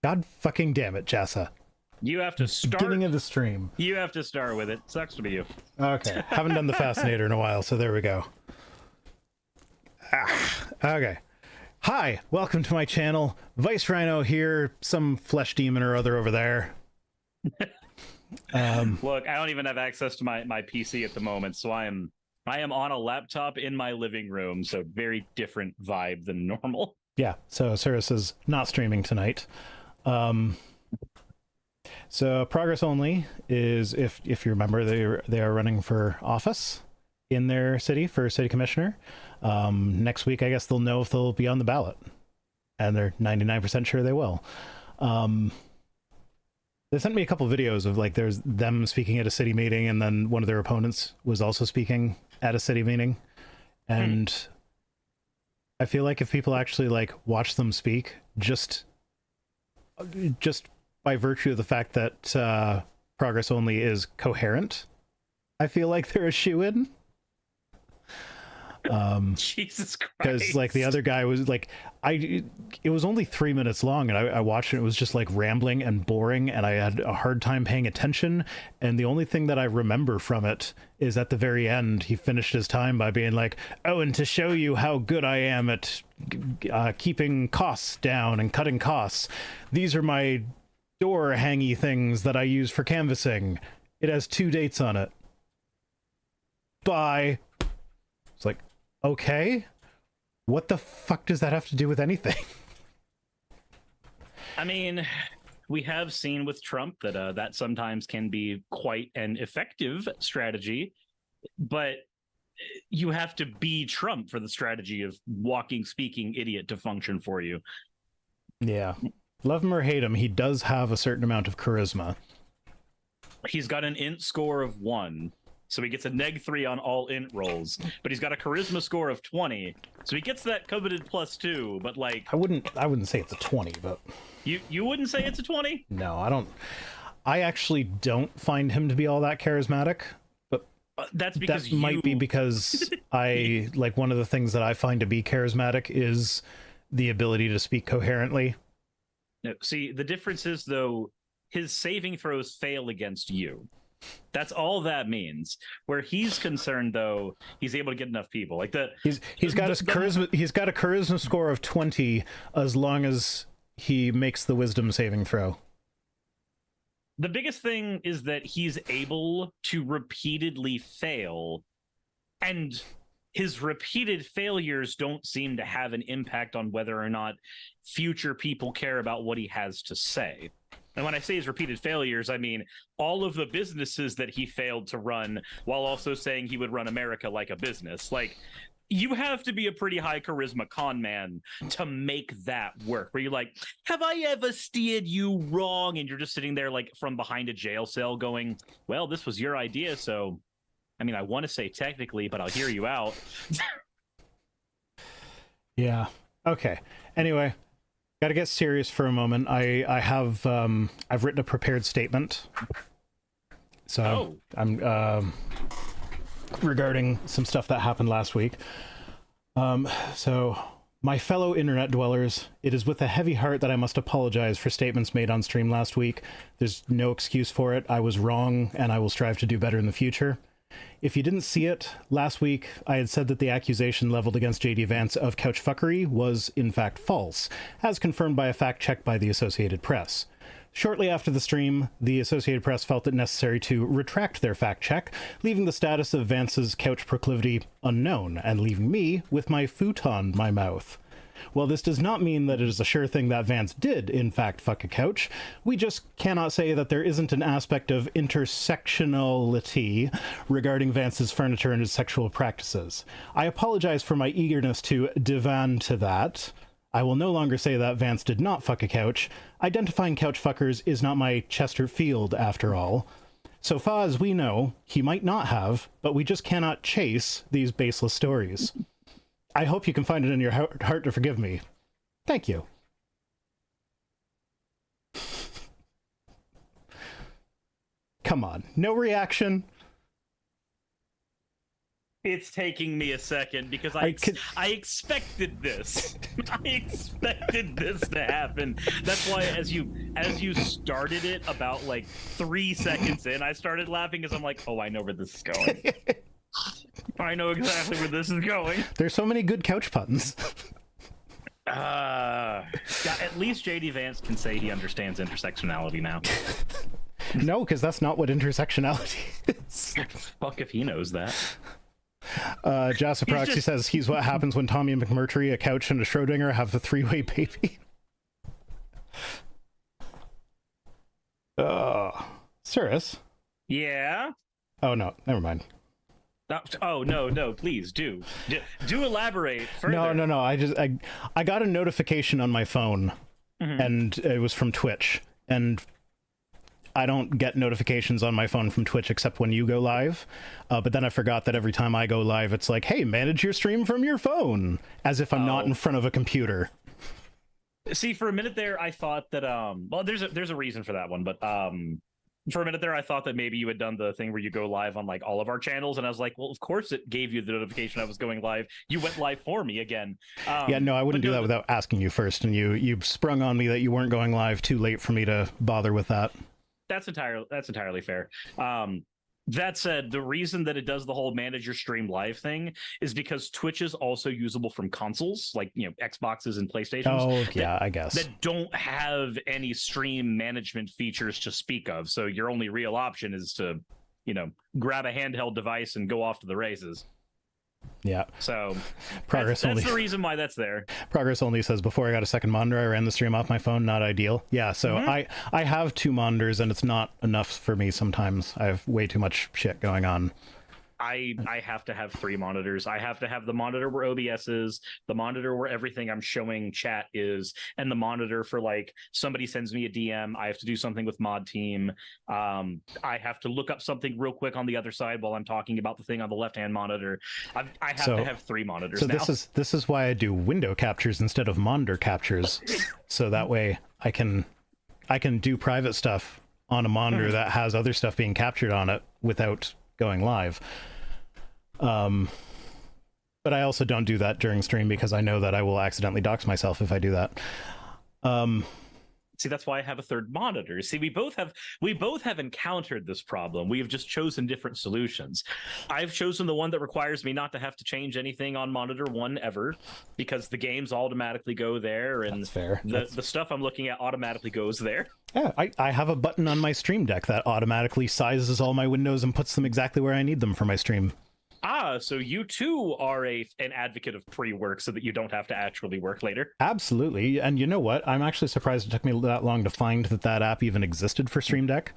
God fucking damn it, Jessa. You have to start. Beginning of the stream. You have to start with it. Sucks to be you. Okay. Haven't done the Fascinator in a while, so there we go. Okay. Hi, welcome to my channel. Vice Rhino here, some flesh demon or other over there. Look, I don't even have access to my PC at the moment, so I am on a laptop in my living room, so very different vibe than normal. Yeah, so Cirrus is not streaming tonight. So Progress Only is, if you remember, they are running for office in their city for city commissioner. Next week, I guess they'll know if they'll be on the ballot, and they're 99% sure they will. They sent me a couple videos of, like, there's them speaking at a city meeting, and then one of their opponents was also speaking at a city meeting, and I feel like if people actually, like, watch them speak, just by virtue of the fact that Progress Only is coherent, I feel like they're a shoo-in. Jesus Christ. Because, like, the other guy was like, it was only 3 minutes long, and I watched it. It was just like rambling and boring, and I had a hard time paying attention. And the only thing that I remember from it is at the very end, he finished his time by being like, oh, and to show you how good I am at keeping costs down and cutting costs, these are my door hangy things that I use for canvassing. It has 2 dates on it. Bye. It's like, okay, what the fuck does that have to do with anything? I mean, we have seen with Trump that that sometimes can be quite an effective strategy, but you have to be Trump for the strategy of walking, speaking idiot to function for you. Yeah. Love him or hate him, he does have a certain amount of charisma. He's got an int score of 1. So he gets a -3 on all int rolls, but he's got a charisma score of 20, so he gets that coveted +2. But, like, I wouldn't say it's a 20, but you wouldn't say it's a 20? No, I don't. I actually don't find him to be all that charismatic, but that's because that might be because I like, one of the things that I find to be charismatic is the ability to speak coherently. No, see, the difference is, though, his saving throws fail against you. That's all that means. Where he's concerned, though, he's able to get enough people. Like he's got a charisma score of 20 as long as he makes the wisdom saving throw. The biggest thing is that he's able to repeatedly fail And his repeated failures don't seem to have an impact on whether or not future people care about what he has to say. And when I say his repeated failures, I mean all of the businesses that he failed to run while also saying he would run America like a business. Like, you have to be a pretty high charisma con man to make that work, where you're like, have I ever steered you wrong? And you're just sitting there like from behind a jail cell going, well, this was your idea. So, I mean, I want to say technically, but I'll hear you out. Yeah. Okay. Anyway, got to get serious for a moment. I've written a prepared statement. So I'm regarding some stuff that happened last week. So my fellow internet dwellers, it is with a heavy heart that I must apologize for statements made on stream last week. There's no excuse for it. I was wrong, and I will strive to do better in the future. If you didn't see it, last week I had said that the accusation leveled against JD Vance of couch fuckery was in fact false, as confirmed by a fact check by the Associated Press. Shortly after the stream, the Associated Press felt it necessary to retract their fact check, leaving the status of Vance's couch proclivity unknown, and leaving me with my futon my mouth. While this does not mean that it is a sure thing that Vance did, in fact, fuck a couch, we just cannot say that there isn't an aspect of intersectionality regarding Vance's furniture and his sexual practices. I apologize for my eagerness to divan to that. I will no longer say that Vance did not fuck a couch. Identifying couch fuckers is not my Chesterfield, after all. So far as we know, he might not have, but we just cannot chase these baseless stories. I hope you can find it in your heart to forgive me. Thank you. Come on, no reaction? It's taking me a second because I expected this. I expected this to happen. That's why as you started it about like 3 seconds in, I started laughing because I'm like, oh, I know where this is going. I know exactly where this is going. There's so many good couch puns. Yeah, at least JD Vance can say he understands intersectionality now. No, because that's not what intersectionality is. Fuck if he knows that. Jassa Proxy says he's what happens when Tommy McMurtry, a couch, and a Schrodinger have the three-way baby. Cirrus? Yeah? Oh, no, never mind. Oh, no, please, do elaborate further. No, I got a notification on my phone, and it was from Twitch, and I don't get notifications on my phone from Twitch except when you go live, but then I forgot that every time I go live, it's like, hey, manage your stream from your phone, as if I'm not in front of a computer. See, for a minute there, I thought that, well, there's a reason for that one, but for a minute there, I thought that maybe you had done the thing where you go live on like all of our channels, and I was like, well, of course it gave you the notification I was going live. You went live for me again. Yeah, no, I wouldn't do that without asking you first, and you sprung on me that you weren't going live too late for me to bother with that. That's entirely fair. That said, the reason that it does the whole manage your stream live thing is because Twitch is also usable from consoles, like, you know, Xboxes and PlayStations. Oh, yeah, I guess. That don't have any stream management features to speak of. So your only real option is to, you know, grab a handheld device and go off to the races. Yeah. So Progress that's the reason why that's there. Progress only says, before I got a second monitor, I ran the stream off my phone. Not ideal. Yeah, so I have 2 monitors, and it's not enough for me sometimes. I have way too much shit going on. I have to have 3 monitors. I have to have the monitor where OBS is, the monitor where everything I'm showing chat is, and the monitor for like somebody sends me a DM. I have to do something with Mod Team. I have to look up something real quick on the other side while I'm talking about the thing on the left-hand monitor. I have to have 3 monitors. So now. This is why I do window captures instead of monitor captures, so that way I can do private stuff on a monitor that has other stuff being captured on it without going live. But I also don't do that during stream because I know that I will accidentally dox myself if I do that. See, that's why I have a 3rd monitor. See, we both have encountered this problem. We have just chosen different solutions. I've chosen the one that requires me not to have to change anything on monitor 1 ever, because the games automatically go there, and that's fair. The stuff I'm looking at automatically goes there. Yeah, I have a button on my Stream Deck that automatically sizes all my windows and puts them exactly where I need them for my stream. So you too are an advocate of pre-work so that you don't have to actually work later. Absolutely. And you know what? I'm actually surprised it took me that long to find that app even existed for Stream Deck.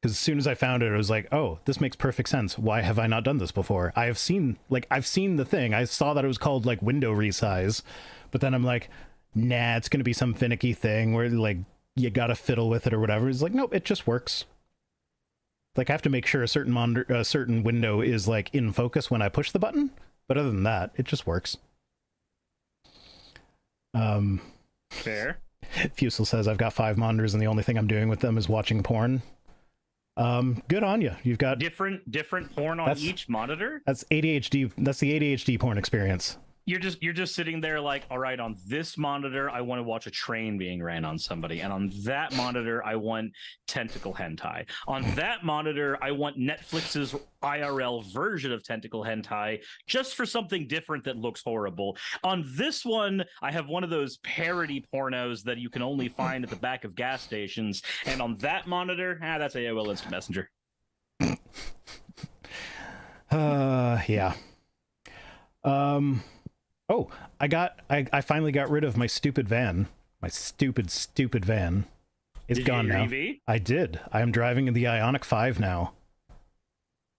Because as soon as I found it, it was like, oh, this makes perfect sense. Why have I not done this before? I've seen the thing. I saw that it was called like window resize, but then I'm like, nah, it's going to be some finicky thing where like you got to fiddle with it or whatever. It's like, nope, it just works. Like I have to make sure a certain window is like in focus when I push the button, but other than that, it just works. Fair. Fusel says I've got 5 monitors and the only thing I'm doing with them is watching porn. Good on you. You've got different porn on each monitor. That's ADHD. That's the ADHD porn experience. You're just sitting there like, all right, on this monitor, I want to watch a train being ran on somebody. And on that monitor, I want tentacle hentai. On that monitor, I want Netflix's IRL version of tentacle hentai, just for something different that looks horrible. On this one, I have one of those parody pornos that you can only find at the back of gas stations. And on that monitor, that's AOL Instant Messenger. Yeah. Oh, I finally got rid of my stupid van. My stupid van. It's gone now. EV? I did. I am driving in the Ioniq 5 now.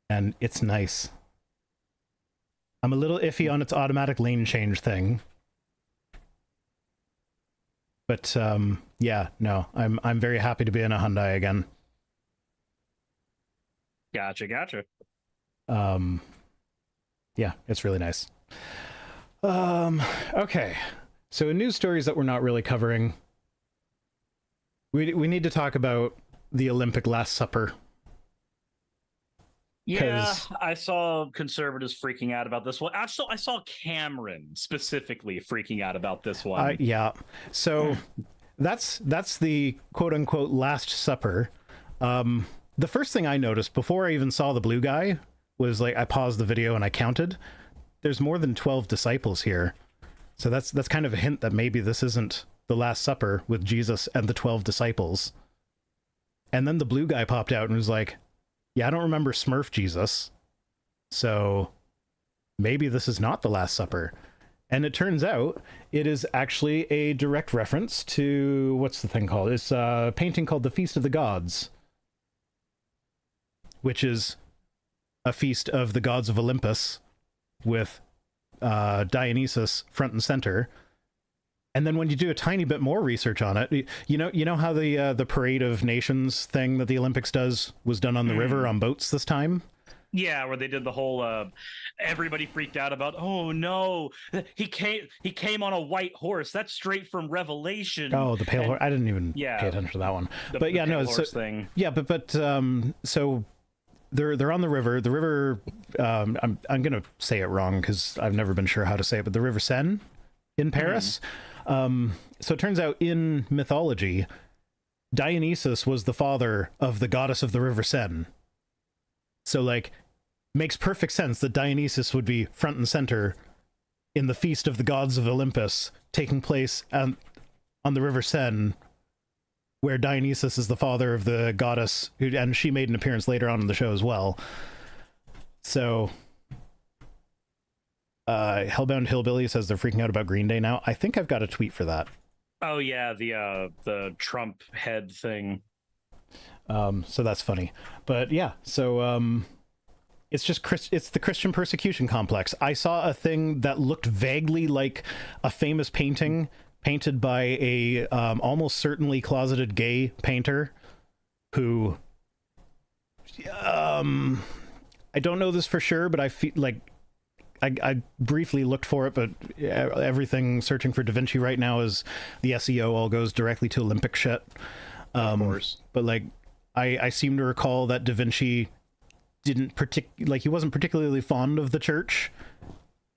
And it's nice. I'm a little iffy on its automatic lane change thing. But yeah, no. I'm very happy to be in a Hyundai again. Gotcha. Yeah, it's really nice. Okay. So in news stories that we're not really covering, we need to talk about the Olympic Last Supper. Yeah, I saw conservatives freaking out about this one. Actually, I saw Cameron specifically freaking out about this one. Yeah. So that's the quote unquote Last Supper. The first thing I noticed before I even saw the blue guy was like, I paused the video and I counted. There's more than 12 disciples here. So that's kind of a hint that maybe this isn't the Last Supper with Jesus and the 12 disciples. And then the blue guy popped out and was like, yeah, I don't remember Smurf Jesus. So maybe this is not the Last Supper. And it turns out it is actually a direct reference to, what's the thing called? It's a painting called The Feast of the Gods, which is a feast of the gods of Olympus, with Dionysus front and center. And then when you do a tiny bit more research on it, you know how the Parade of Nations thing that the Olympics does was done on the river on boats this time? Yeah, where they did the whole everybody freaked out about, oh no, he came on a white horse. That's straight from Revelation. Oh, the pale horse. I didn't even pay attention to that one. But yeah, no, it's thing. Yeah, but so they're on the river. The river, I'm gonna say it wrong because I've never been sure how to say it, but the River Seine in Paris. So it turns out in mythology, Dionysus was the father of the goddess of the River Seine. So like, makes perfect sense that Dionysus would be front and center in the feast of the gods of Olympus, taking place on the River Seine, where Dionysus is the father of the goddess, and she made an appearance later on in the show as well. So, Hellbound Hillbilly says they're freaking out about Green Day now. I think I've got a tweet for that. Oh yeah, the Trump head thing. So that's funny. But yeah, so it's just it's the Christian persecution complex. I saw a thing that looked vaguely like a famous painting painted by a almost certainly closeted gay painter who I don't know this for sure, but I feel like I briefly looked for it, but everything searching for Da Vinci right now is the SEO all goes directly to Olympic shit. Of course. But like I seem to recall that Da Vinci didn't he wasn't particularly fond of the church.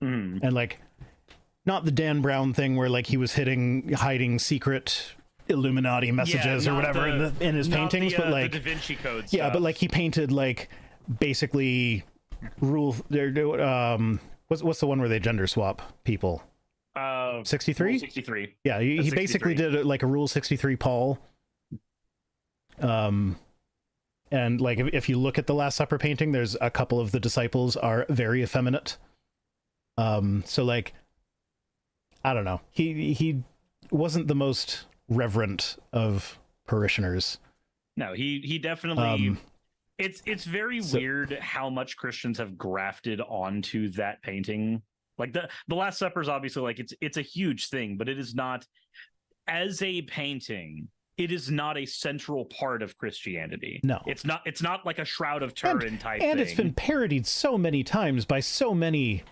And like, not the Dan Brown thing where like he was hiding secret Illuminati messages or whatever in his paintings, but like the Da Vinci Code stuff. Yeah, but like he painted like basically what's the one where they gender swap people? 63? 63. Yeah, he basically did like a Rule 63 Paul. And like if you look at the Last Supper painting, there's a couple of the disciples are very effeminate. So like, I don't know. He wasn't the most reverent of parishioners. No, he definitely. It's very weird how much Christians have grafted onto that painting. Like the Last Supper is obviously like it's a huge thing, but it is not as a painting. It is not a central part of Christianity. No, it's not like a Shroud of Turin type and thing. It's been parodied so many times by so many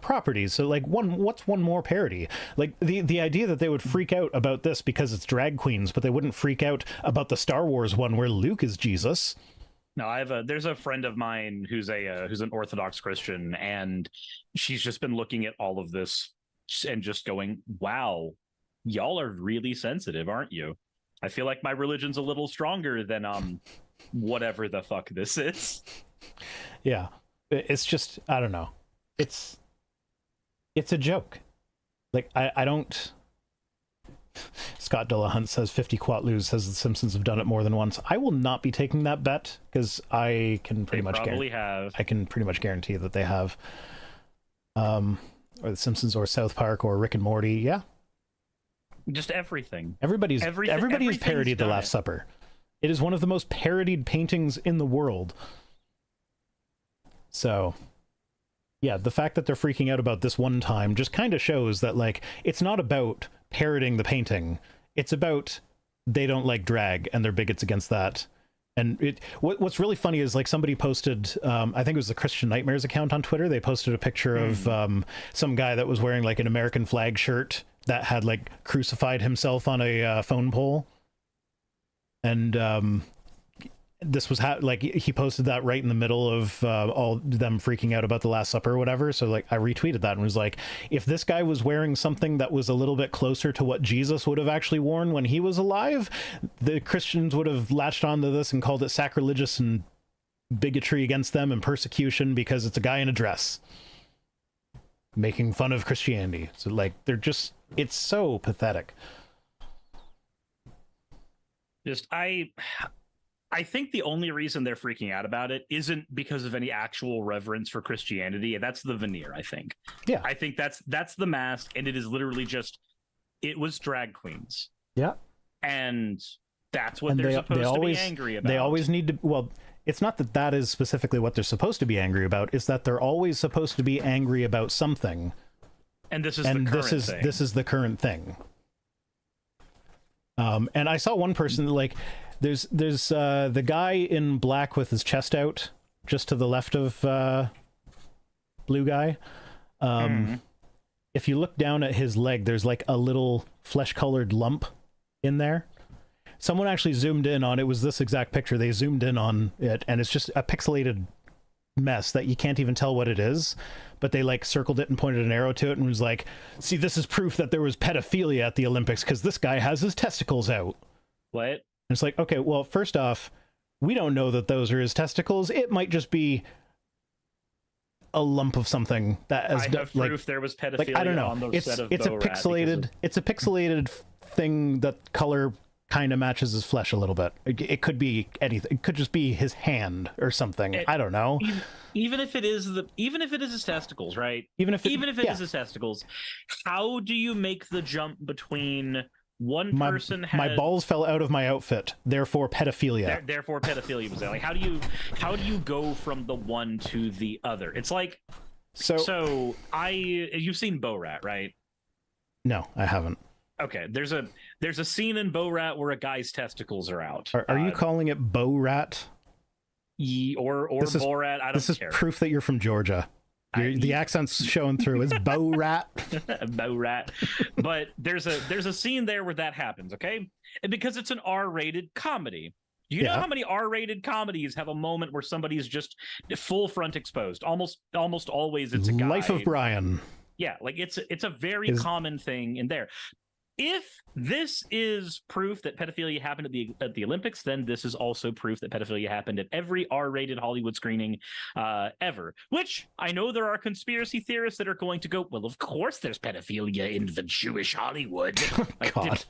properties. So like what's one more parody? Like the idea that they would freak out about this because it's drag queens, but they wouldn't freak out about the Star Wars one where Luke is Jesus. No, there's a friend of mine who's an Orthodox Christian, and she's just been looking at all of this and just going, "Wow, y'all are really sensitive, aren't you? I feel like my religion's a little stronger than whatever the fuck this is." Yeah, it's just, I don't know. It's a joke. Like I don't. Scott Dillahunt says 50 Quatlus says the Simpsons have done it more than once. I will not be taking that bet because I can pretty much guarantee that they have. Or the Simpsons or South Park or Rick and Morty. Yeah. Just everything. Everybody has parodied the Last Supper. It is one of the most parodied paintings in the world. So, yeah, the fact that they're freaking out about this one time just kind of shows that, like, it's not about parroting the painting. It's about they don't like drag and they're bigots against that. And what's really funny is, like, somebody posted, I think it was the Christian Nightmares account on Twitter. They posted a picture of some guy that was wearing, like, an American flag shirt that had, like, crucified himself on a phone pole. And this was like he posted that right in the middle of all them freaking out about the Last Supper or whatever. So like I retweeted that and was like, if this guy was wearing something that was a little bit closer to what Jesus would have actually worn when he was alive, the Christians would have latched onto this and called it sacrilegious and bigotry against them and persecution because it's a guy in a dress making fun of Christianity. So like it's so pathetic. I think the only reason they're freaking out about it isn't because of any actual reverence for Christianity. That's the veneer, I think. Yeah. I think that's the mask, and it is literally just, it was drag queens. Yeah. And that's what they're supposed to be angry about. They always need to, well, it's not that is specifically what they're supposed to be angry about. It's that they're always supposed to be angry about something. And this is the current thing. This is the current thing. And I saw one person, like, there's the guy in black with his chest out just to the left of blue guy. If you look down at his leg, there's like a little flesh-colored lump in there. Someone actually zoomed in on it. Was this exact picture. They zoomed in on it, and it's just a pixelated mess that you can't even tell what it is. But they like circled it and pointed an arrow to it and was like, see, this is proof that there was pedophilia at the Olympics because this guy has his testicles out. What? And it's like, okay, well, first off, we don't know that those are his testicles. It might just be a lump of something that has proof like, there was pedophilia. Like, I don't know. On the set of Borat it's a pixelated thing that color kind of matches his flesh a little bit. It could be anything. It could just be his hand or something. I don't know. Even if it is his testicles, right? Even if it is his testicles, how do you make the jump between my balls fell out of my outfit, therefore pedophilia. Therefore pedophilia was there. Like, how do you go from the one to the other? It's like you've seen Borat, right? No, I haven't. Okay, there's a scene in Borat where a guy's testicles are out. Are you calling it Borat? Or Borat? I don't care. This is proof that you're from Georgia. The accent's showing through. It's Borat. Borat. But there's a scene there where that happens, okay? And because it's an R-rated comedy. Do you know how many R-rated comedies have a moment where somebody's just full front exposed? Almost always it's a guy. Life of Brian. Yeah, like it's a very common thing in there. If this is proof that pedophilia happened at the Olympics, then this is also proof that pedophilia happened at every R-rated Hollywood screening ever. Which I know there are conspiracy theorists that are going to go, well, of course there's pedophilia in the Jewish Hollywood. God.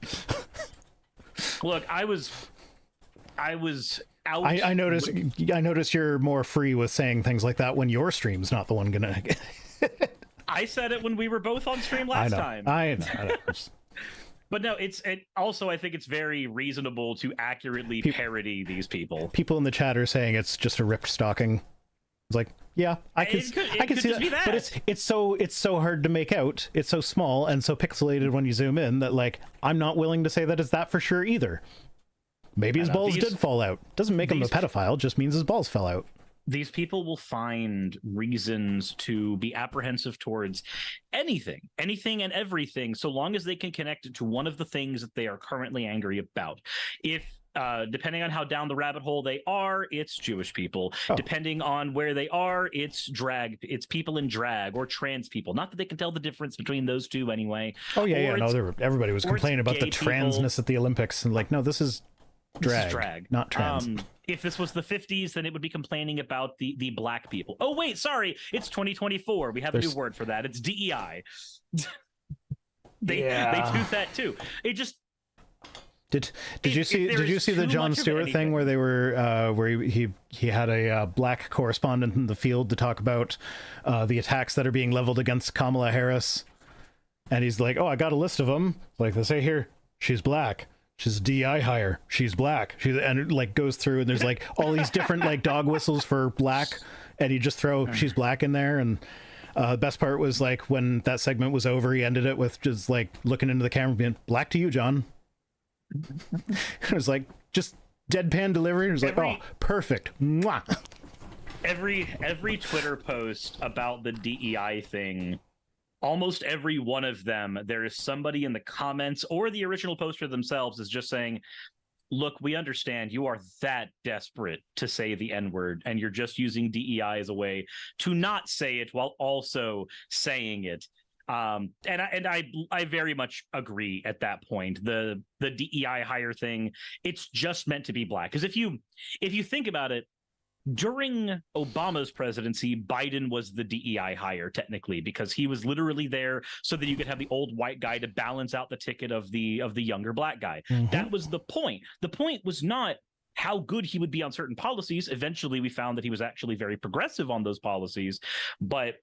Look, I was out. I notice you're more free with saying things like that when your stream's not the one gonna. I said it when we were both on stream last time. I know. But no, also I think it's very reasonable to accurately parody these people. People in the chat are saying it's just a ripped stocking. It's like, yeah, I can see that. But it's so hard to make out. It's so small and so pixelated when you zoom in that, like, I'm not willing to say that it's that for sure either. Maybe his balls did fall out. Doesn't make him a pedophile, just means his balls fell out. These people will find reasons to be apprehensive towards anything and everything, so long as they can connect it to one of the things that they are currently angry about. If depending on how down the rabbit hole they are, it's Jewish people. Oh. Depending on where they are, it's people in drag or trans people. Not that they can tell the difference between those two anyway. Oh yeah, no, everybody was complaining about the transness at the Olympics, and like, no, this is drag, not trans. If this was the 50s, then it would be complaining about the black people. Oh wait, sorry, it's 2024. We have a new word for that. It's DEI. They toot that too. It just did you see the Jon Stewart thing where they were where he had a black correspondent in the field to talk about the attacks that are being leveled against Kamala Harris, and he's like, oh, I got a list of them. Like they say here, she's black. She's a Dei Hire. She's black. And it like goes through, and there's like all these different like dog whistles for black, and you just throw she's black in there. And the best part was like when that segment was over, he ended it with just like looking into the camera, being black to you, John. It was like just deadpan delivery. It was like, oh, perfect. Mwah. Every Twitter post about the DEI thing. Almost every one of them, there is somebody in the comments or the original poster themselves is just saying, look, we understand you are that desperate to say the N-word, and you're just using DEI as a way to not say it while also saying it. And I very much agree at that point. The DEI hire thing, it's just meant to be black. Because if you think about it, during Obama's presidency, Biden was the DEI hire technically, because he was literally there so that you could have the old white guy to balance out the ticket of the younger black guy. Mm-hmm. That was the point. The point was not how good he would be on certain policies. Eventually, we found that he was actually very progressive on those policies, but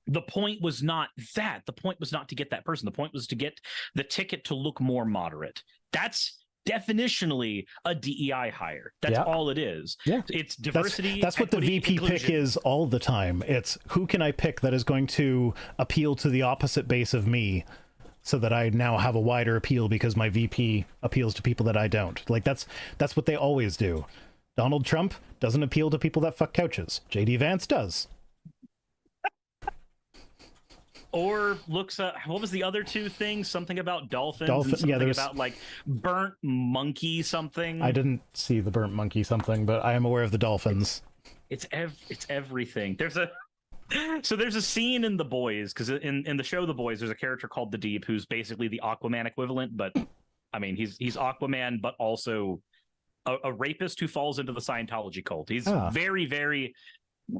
the point was not that. The point was not to get that person. The point was to get the ticket to look more moderate. That's definitionally a DEI hire. That's all it is. Yeah. It's diversity. That's what the VP inclusion. Pick is all the time. It's who can I pick that is going to appeal to the opposite base of me, so that I now have a wider appeal because my VP appeals to people that I don't. Like that's what they always do. Donald Trump doesn't appeal to people that fuck couches. JD Vance does. Or looks at, what was the other two things? Something about dolphins and something about like burnt monkey something. I didn't see the burnt monkey something, but I am aware of the dolphins. It's everything. There's a scene in The Boys, because in the show The Boys, there's a character called the Deep who's basically the Aquaman equivalent, but I mean he's Aquaman, but also a rapist who falls into the Scientology cult. He's very, very.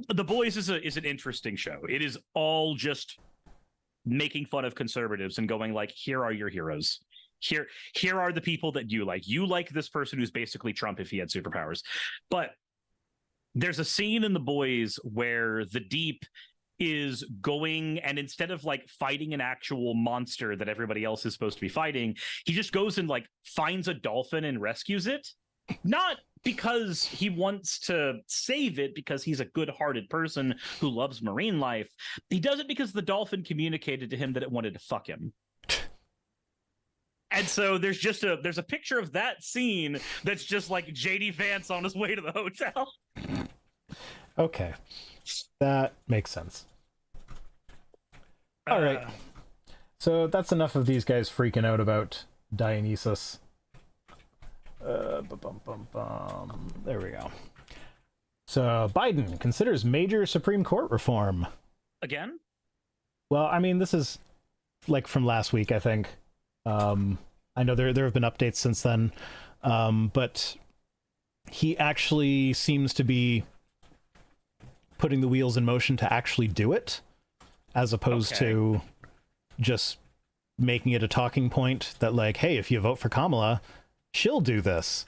The Boys is an interesting show. It is all just making fun of conservatives and going like, here are your heroes. Here are the people that you like. You like this person who's basically Trump if he had superpowers. But there's a scene in The Boys where the Deep is going, and instead of like fighting an actual monster that everybody else is supposed to be fighting, he just goes and like finds a dolphin and rescues it. Not because he wants to save it, because he's a good-hearted person who loves marine life. He does it because the dolphin communicated to him that it wanted to fuck him. And so there's a picture of that scene that's just like JD Vance on his way to the hotel. Okay. That makes sense. All right. So that's enough of these guys freaking out about Dionysus. There we go. So Biden considers major Supreme Court reform. Again? Well, I mean, this is like from last week, I think. I know there have been updates since then, but he actually seems to be putting the wheels in motion to actually do it, as opposed to just making it a talking point that like, hey, if you vote for Kamala, she'll do this.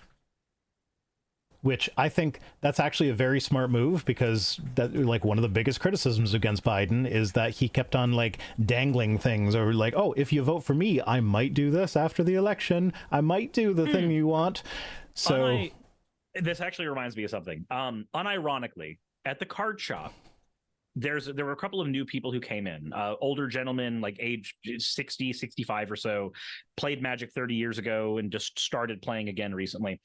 which I think that's actually a very smart move, because that, like, one of the biggest criticisms against Biden is that he kept on like dangling things, or like, oh, if you vote for me, I might do this after the election. I might do the thing you want. So this actually reminds me of something. Unironically, at the card shop, there were a couple of new people who came in, older gentlemen, like age 60, 65 or so, played Magic 30 years ago and just started playing again recently.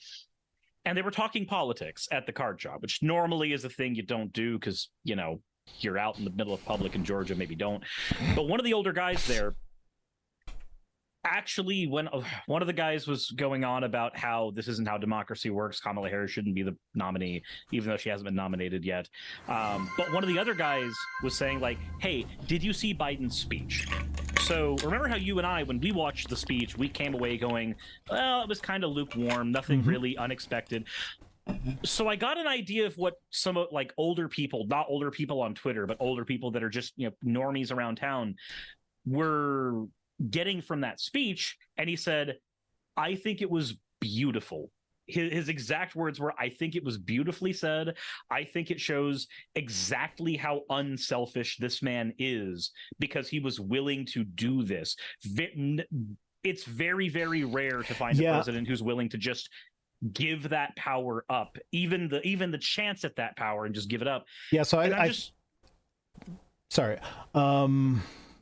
And they were talking politics at the card shop, which normally is a thing you don't do because, you know, you're out in the middle of public in Georgia, maybe don't. But one of the older guys there, actually, when one of the guys was going on about how this isn't how democracy works, Kamala Harris shouldn't be the nominee, even though she hasn't been nominated yet. But one of the other guys was saying, like, hey, did you see Biden's speech? So remember how you and I, when we watched the speech, we came away going, well, it was kind of lukewarm, nothing really unexpected. So I got an idea of what some of, like, older people, not older people on Twitter, but older people that are just, you know, normies around town, were getting from that speech. And he said, I think it was beautiful. His exact words were, I think it was beautifully said. I think it shows exactly how unselfish this man is, because he was willing to do this. It's very, very rare to find a president who's willing to just give that power up, even the chance at that power, and just give it up. Yeah, so sorry.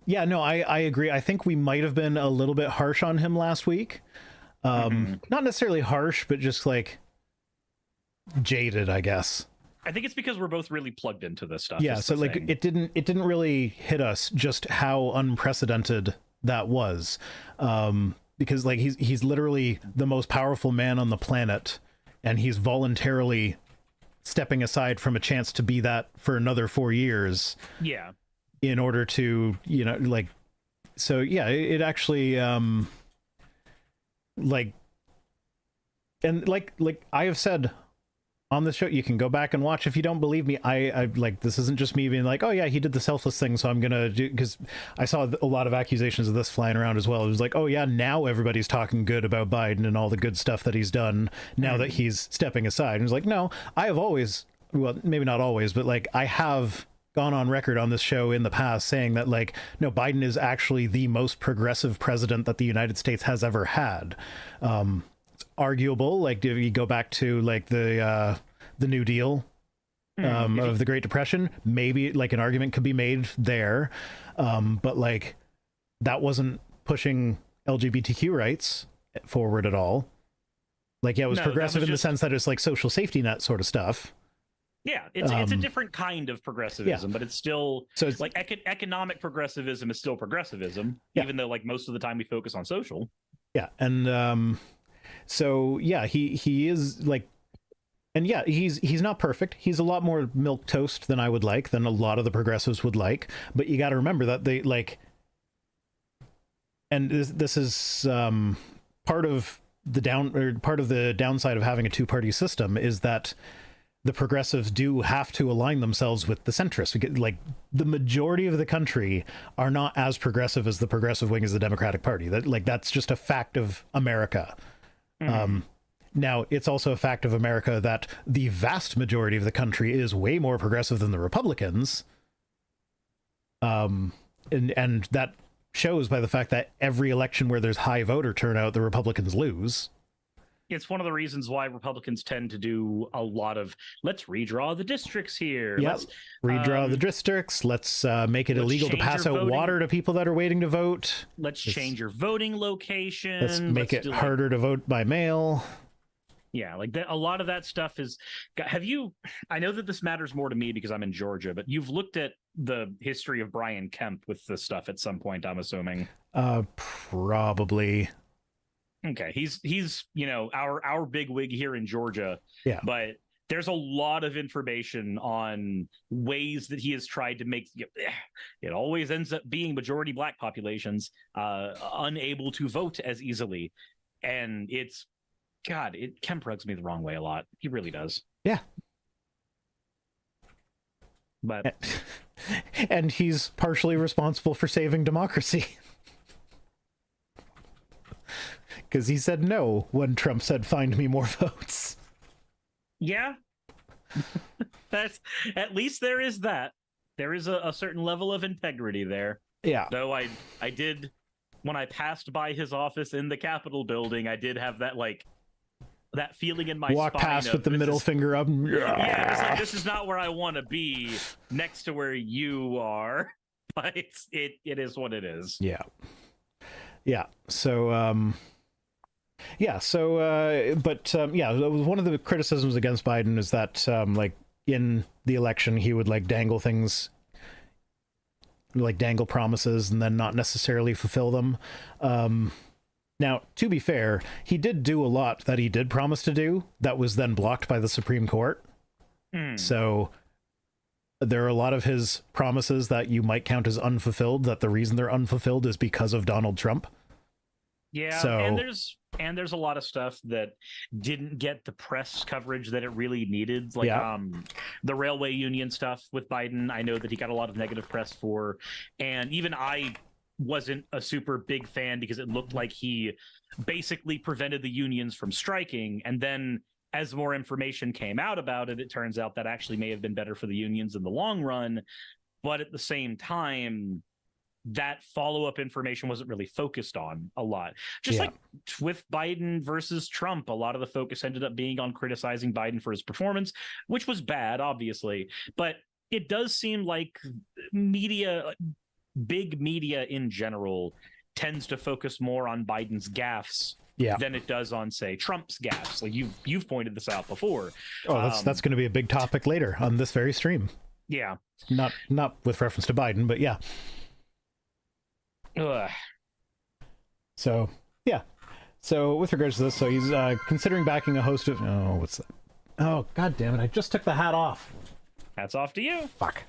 Yeah, no, I agree. I think we might have been a little bit harsh on him last week. Not necessarily harsh, but just like jaded, I guess. I think it's because we're both really plugged into this stuff. Yeah, so like it didn't really hit us just how unprecedented that was. Because like he's literally the most powerful man on the planet, and he's voluntarily stepping aside from a chance to be that for another 4 years. Yeah. In order to, you know, like, so yeah, it actually like I have said on the show, you can go back and watch if you don't believe me. I like, this isn't just me being like, oh yeah, he did the selfless thing, so I'm gonna do, because I saw a lot of accusations of this flying around as well. It was like, oh yeah, now everybody's talking good about Biden and all the good stuff that he's done now that he's stepping aside. And it's like, no, I have always, well, maybe not always, but like, I have gone on record on this show in the past saying that, like, no, Biden is actually the most progressive president that the United States has ever had. It's arguable, like, if you go back to like the New Deal of the Great Depression, maybe like an argument could be made there, but like that wasn't pushing LGBTQ rights forward at all. Like, yeah, it was progressive in the sense that it's like social safety net sort of stuff. Yeah, it's a different kind of progressivism, but it's still, so it's like economic progressivism is still progressivism, even though like most of the time we focus on social. Yeah, and so yeah, he is like, and yeah, he's not perfect. He's a lot more milquetoast than I would like, than a lot of the progressives would like. But you got to remember that they like, and this is part of the downside of having a two-party system is that the progressives do have to align themselves with the centrists. Like, the majority of the country are not as progressive as the progressive wing as the Democratic Party. That's just a fact of America. Now, it's also a fact of America that the vast majority of the country is way more progressive than the Republicans. And that shows by the fact that every election where there's high voter turnout, the Republicans lose. It's one of the reasons why Republicans tend to do a lot of, let's redraw the districts here. Yeah, redraw the districts. Let's make it illegal to pass out water to people that are waiting to vote. Let's change your voting location. Let's make it harder to vote by mail. Yeah, like a lot of that stuff is. Have you? I know that this matters more to me because I'm in Georgia, but you've looked at the history of Brian Kemp with this stuff at some point, I'm assuming. Probably. Okay, he's you know, our big wig here in Georgia. Yeah, but there's a lot of information on ways that he has tried to make it always ends up being majority black populations unable to vote as easily, and it's Kemp rubs me the wrong way a lot. He really does. Yeah, but and he's partially responsible for saving democracy. Because he said no when Trump said, find me more votes. Yeah, that's at least there is that. There is a certain level of integrity there. Yeah. Though I did, when I passed by his office in the Capitol building, I did have that that feeling in my Walk spine past with the middle finger up. Yeah, it's like, this is not where I want to be, next to where you are. But it is what it is. Yeah. Yeah. So one of the criticisms against Biden is that like in the election he would like dangle things, like dangle promises and then not necessarily fulfill them. Now, to be fair, he did do a lot that he did promise to do that was then blocked by the Supreme Court. So there are a lot of his promises that you might count as unfulfilled, that the reason they're unfulfilled is because of Donald Trump. Yeah, so, and there's a lot of stuff that didn't get the press coverage that it really needed. Like the railway union stuff with Biden, I know that he got a lot of negative press for, and even I wasn't a super big fan because it looked like he basically prevented the unions from striking. And then as more information came out about it, it turns out that actually may have been better for the unions in the long run. But at the same time, that follow-up information wasn't really focused on a lot. Just like with Biden versus Trump, a lot of the focus ended up being on criticizing Biden for his performance, which was bad, obviously. But it does seem like big media in general tends to focus more on Biden's gaffes than it does on, say, Trump's gaffes. Like you've pointed this out before. Oh, that's going to be a big topic later on this very stream. Yeah. Not with reference to Biden, but yeah. Ugh. So, yeah. So with regards to this, so he's considering backing a host of... Oh, what's that? Oh, God damn it. I just took the hat off. Hat's off to you. Fuck.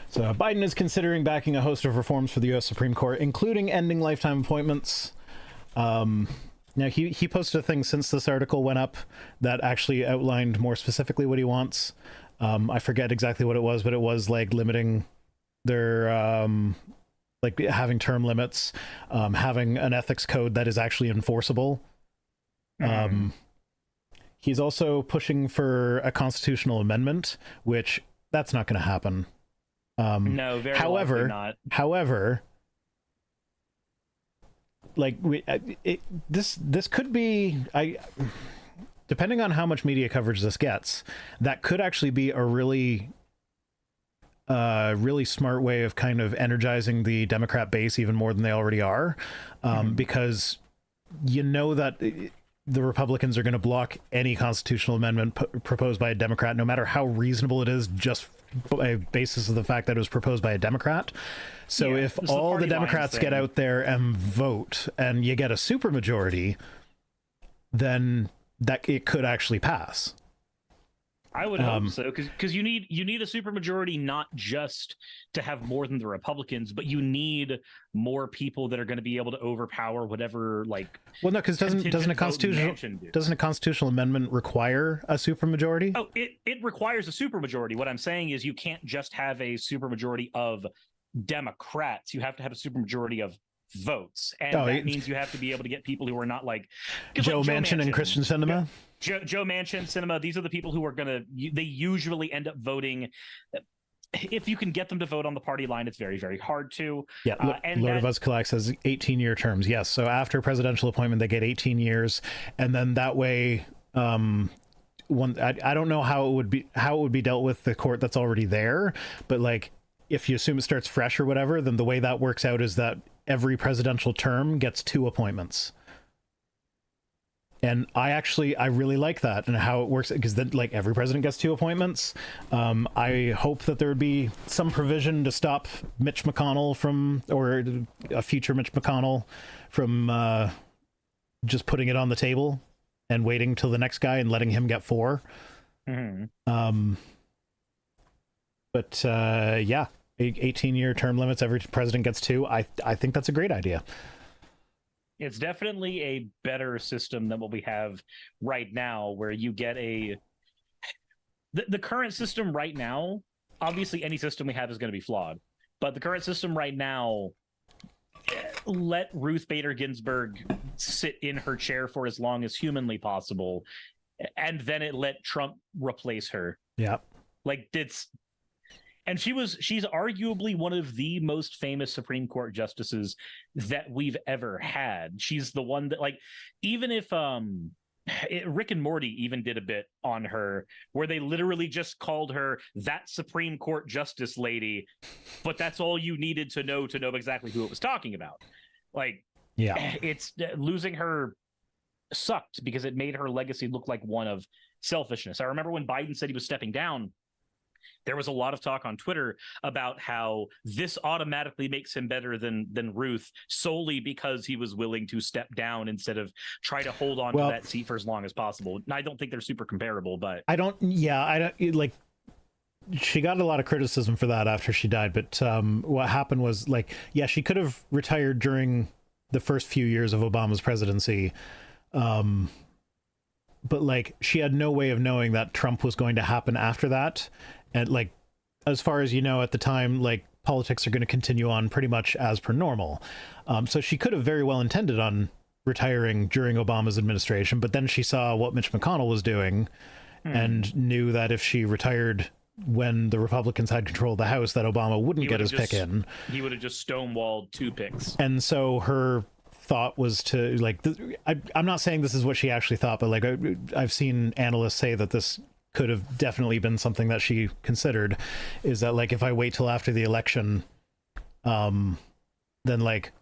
So Biden is considering backing a host of reforms for the U.S. Supreme Court, including ending lifetime appointments. Now, he posted a thing since this article went up that actually outlined more specifically what he wants. I forget exactly what it was, but it was like limiting their... like having term limits, having an ethics code that is actually enforceable. He's also pushing for a constitutional amendment, which that's not going to happen. No, very likely not. However, like this could be, depending on how much media coverage this gets, that could actually be a really smart way of kind of energizing the Democrat base even more than they already are, because you know that the Republicans are going to block any constitutional amendment proposed by a Democrat, no matter how reasonable it is, just by basis of the fact that it was proposed by a Democrat. So if all the Democrats get out there and vote and you get a supermajority, then that it could actually pass. I would hope so, because you need a supermajority not just to have more than the Republicans, but you need more people that are going to be able to overpower whatever. Like, well, no, because doesn't a constitutional amendment require a supermajority? Oh, it requires a supermajority. What I'm saying is you can't just have a supermajority of Democrats. You have to have a supermajority of votes, and that means you have to be able to get people who are not like Joe Manchin and Christian Sinema. Joe Manchin, Sinema, these are the people who are they usually end up voting. If you can get them to vote on the party line, it's very, very hard to. Yeah, and Lord of Us Collects says 18-year terms. Yes, so after presidential appointment, they get 18 years, and then that way, I don't know how it would be dealt with the court that's already there, but like if you assume it starts fresh or whatever, then the way that works out is that every presidential term gets 2 appointments. And I really like that and how it works, because then like every president gets 2 appointments. I hope that there would be some provision to stop Mitch McConnell or a future Mitch McConnell from just putting it on the table and waiting till the next guy and letting him get 4. Mm-hmm. But 18-year term limits, every president gets 2. I think that's a great idea. It's definitely a better system than what we have right now, where you get the current system right now. Obviously, any system we have is going to be flawed, but the current system right now, let Ruth Bader Ginsburg sit in her chair for as long as humanly possible, and then it let Trump replace her. Yeah. Like and she's arguably one of the most famous Supreme Court justices that we've ever had. She's the one that, like, even if Rick and Morty even did a bit on her where they literally just called her that Supreme Court justice lady, but that's all you needed to know exactly who it was talking about. Like, yeah, it's losing her sucked because it made her legacy look like one of selfishness. I remember when Biden said he was stepping down, there was a lot of talk on Twitter about how this automatically makes him better than Ruth solely because he was willing to step down instead of try to hold on to that seat for as long as possible. And I don't think they're super comparable, but I don't like, she got a lot of criticism for that after she died. But what happened was, like, yeah, she could have retired during the first few years of Obama's presidency. But like, she had no way of knowing that Trump was going to happen after that. And like, as far as you know, at the time, like, politics are going to continue on pretty much as per normal. So she could have very well intended on retiring during Obama's administration, but then she saw what Mitch McConnell was doing and knew that if she retired when the Republicans had control of the House, that Obama wouldn't get his pick in. He would have just stonewalled 2 picks. And so her thought was to, like, I'm not saying this is what she actually thought, but like, I've seen analysts say that this could have definitely been something that she considered, is that, like, if I wait till after the election, then, like,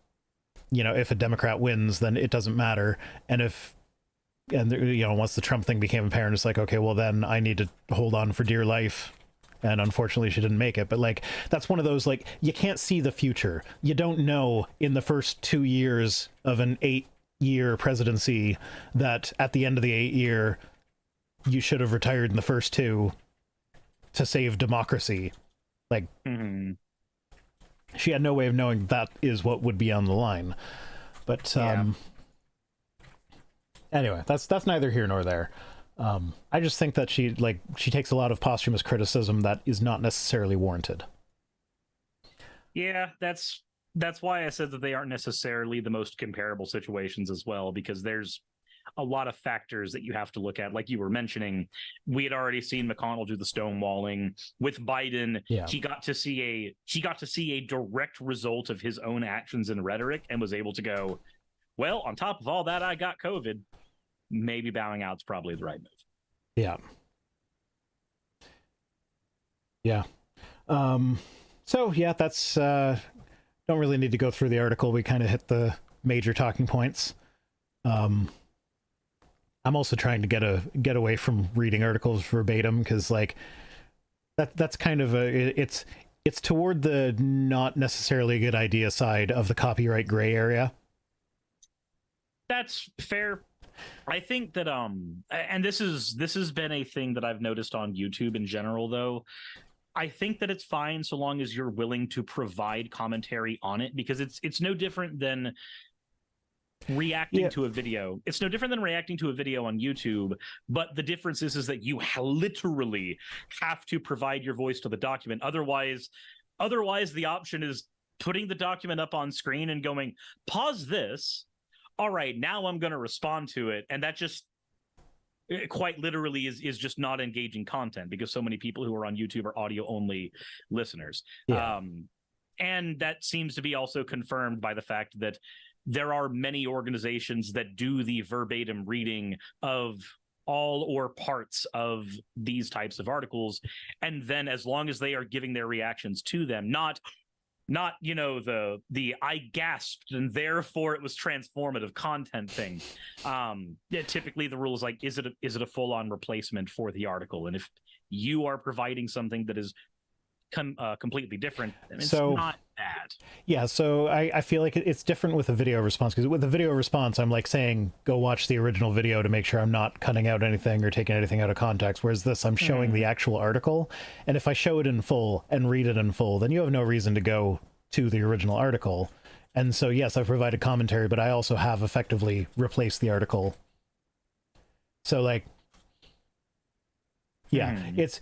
you know, if a Democrat wins, then it doesn't matter. And you know, once the Trump thing became apparent, it's like, okay, well, then I need to hold on for dear life. And unfortunately, she didn't make it. But like, that's one of those, like, you can't see the future. You don't know in the first 2 years of an 8-year presidency that at the end of the 8-year, you should have retired in the first 2 to save democracy. Like, she had no way of knowing that is what would be on the line. But anyway, that's neither here nor there. I just think that she takes a lot of posthumous criticism that is not necessarily warranted. Yeah, that's why I said that they aren't necessarily the most comparable situations as well, because there's a lot of factors that you have to look at. Like you were mentioning, we had already seen McConnell do the stonewalling. With Biden, he got to see a direct result of his own actions and rhetoric and was able to go, well, on top of all that, I got COVID. Maybe bowing out's probably the right move. Yeah. Yeah. So yeah, that's don't really need to go through the article. We kind of hit the major talking points. I'm also trying to get away from reading articles verbatim, because like that's kind of it's toward the not necessarily a good idea side of the copyright gray area. That's fair. I think that and this has been a thing that I've noticed on YouTube in general, though. I think that it's fine so long as you're willing to provide commentary on it, because it's no different than reacting to a video. It's no different than reacting to a video on YouTube, but the difference is that you literally have to provide your voice to the document. Otherwise the option is putting the document up on screen and going, pause this. All right, now I'm going to respond to it. And that just quite literally is just not engaging content, because so many people who are on YouTube are audio only listeners. Yeah. And that seems to be also confirmed by the fact that there are many organizations that do the verbatim reading of all or parts of these types of articles. And then as long as they are giving their reactions to them, not you know, the I gasped and therefore it was transformative content thing. Typically the rule is like, is it a full-on replacement for the article? And if you are providing something that is completely different, then it's not bad. Yeah, so I feel like it's different with a video response, because with a video response, I'm like saying, go watch the original video to make sure I'm not cutting out anything or taking anything out of context. Whereas this, I'm showing the actual article. And if I show it in full and read it in full, then you have no reason to go to the original article. And so, yes, I've provided commentary, but I also have effectively replaced the article. So like, yeah, it's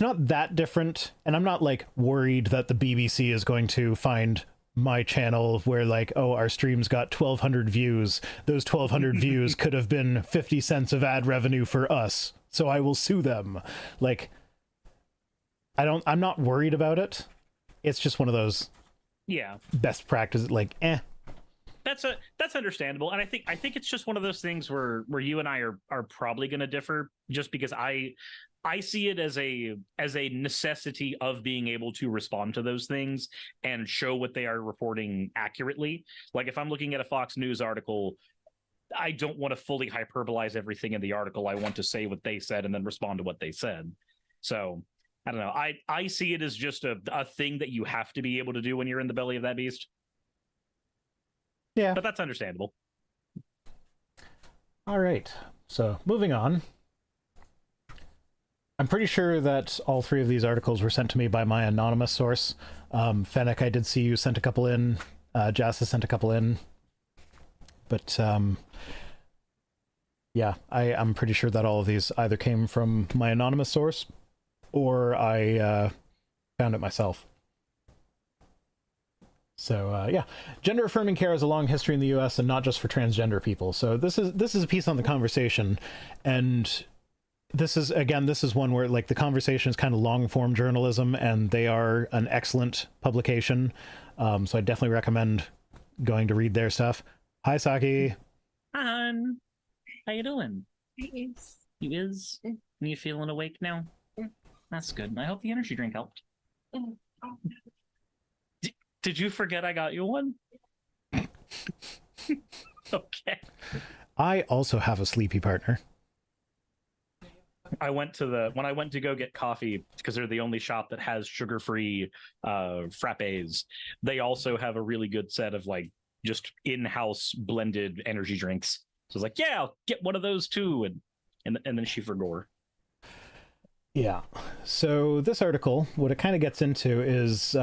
not that different, and I'm not like worried that the BBC is going to find my channel where like, oh, our streams got 1,200 views. Those 1,200 views could have been 50 cents of ad revenue for us. So I will sue them. Like, I'm not worried about it. It's just one of those best practices, like, That's understandable, and I think it's just one of those things where you and I are probably going to differ, just because I see it as a necessity of being able to respond to those things and show what they are reporting accurately. Like if I'm looking at a Fox News article, I don't want to fully hyperbolize everything in the article. I want to say what they said and then respond to what they said. So I don't know. I see it as just a thing that you have to be able to do when you're in the belly of that beast. Yeah. But that's understandable. All right. So moving on. I'm pretty sure that all three of these articles were sent to me by my anonymous source. Fennec, I did see you sent a couple in. Jassa sent a couple in. But yeah, I'm pretty sure that all of these either came from my anonymous source or I found it myself. So yeah, gender affirming care has a long history in the U.S. and not just for transgender people. So this is a piece on the conversation, and this is one where like the conversation is kind of long form journalism, and they are an excellent publication. So I definitely recommend going to read their stuff. Hi, Saki. Hi, hon. How you doing? You is? Are you feeling awake now? That's good. I hope the energy drink helped. Did you forget I got you one? Okay. I also have a sleepy partner. When I went to go get coffee, because they're the only shop that has sugar-free frappes, they also have a really good set of like just in-house blended energy drinks. So I was like, yeah, I'll get one of those too. And then she forgot. Yeah. So this article, what it kind of gets into is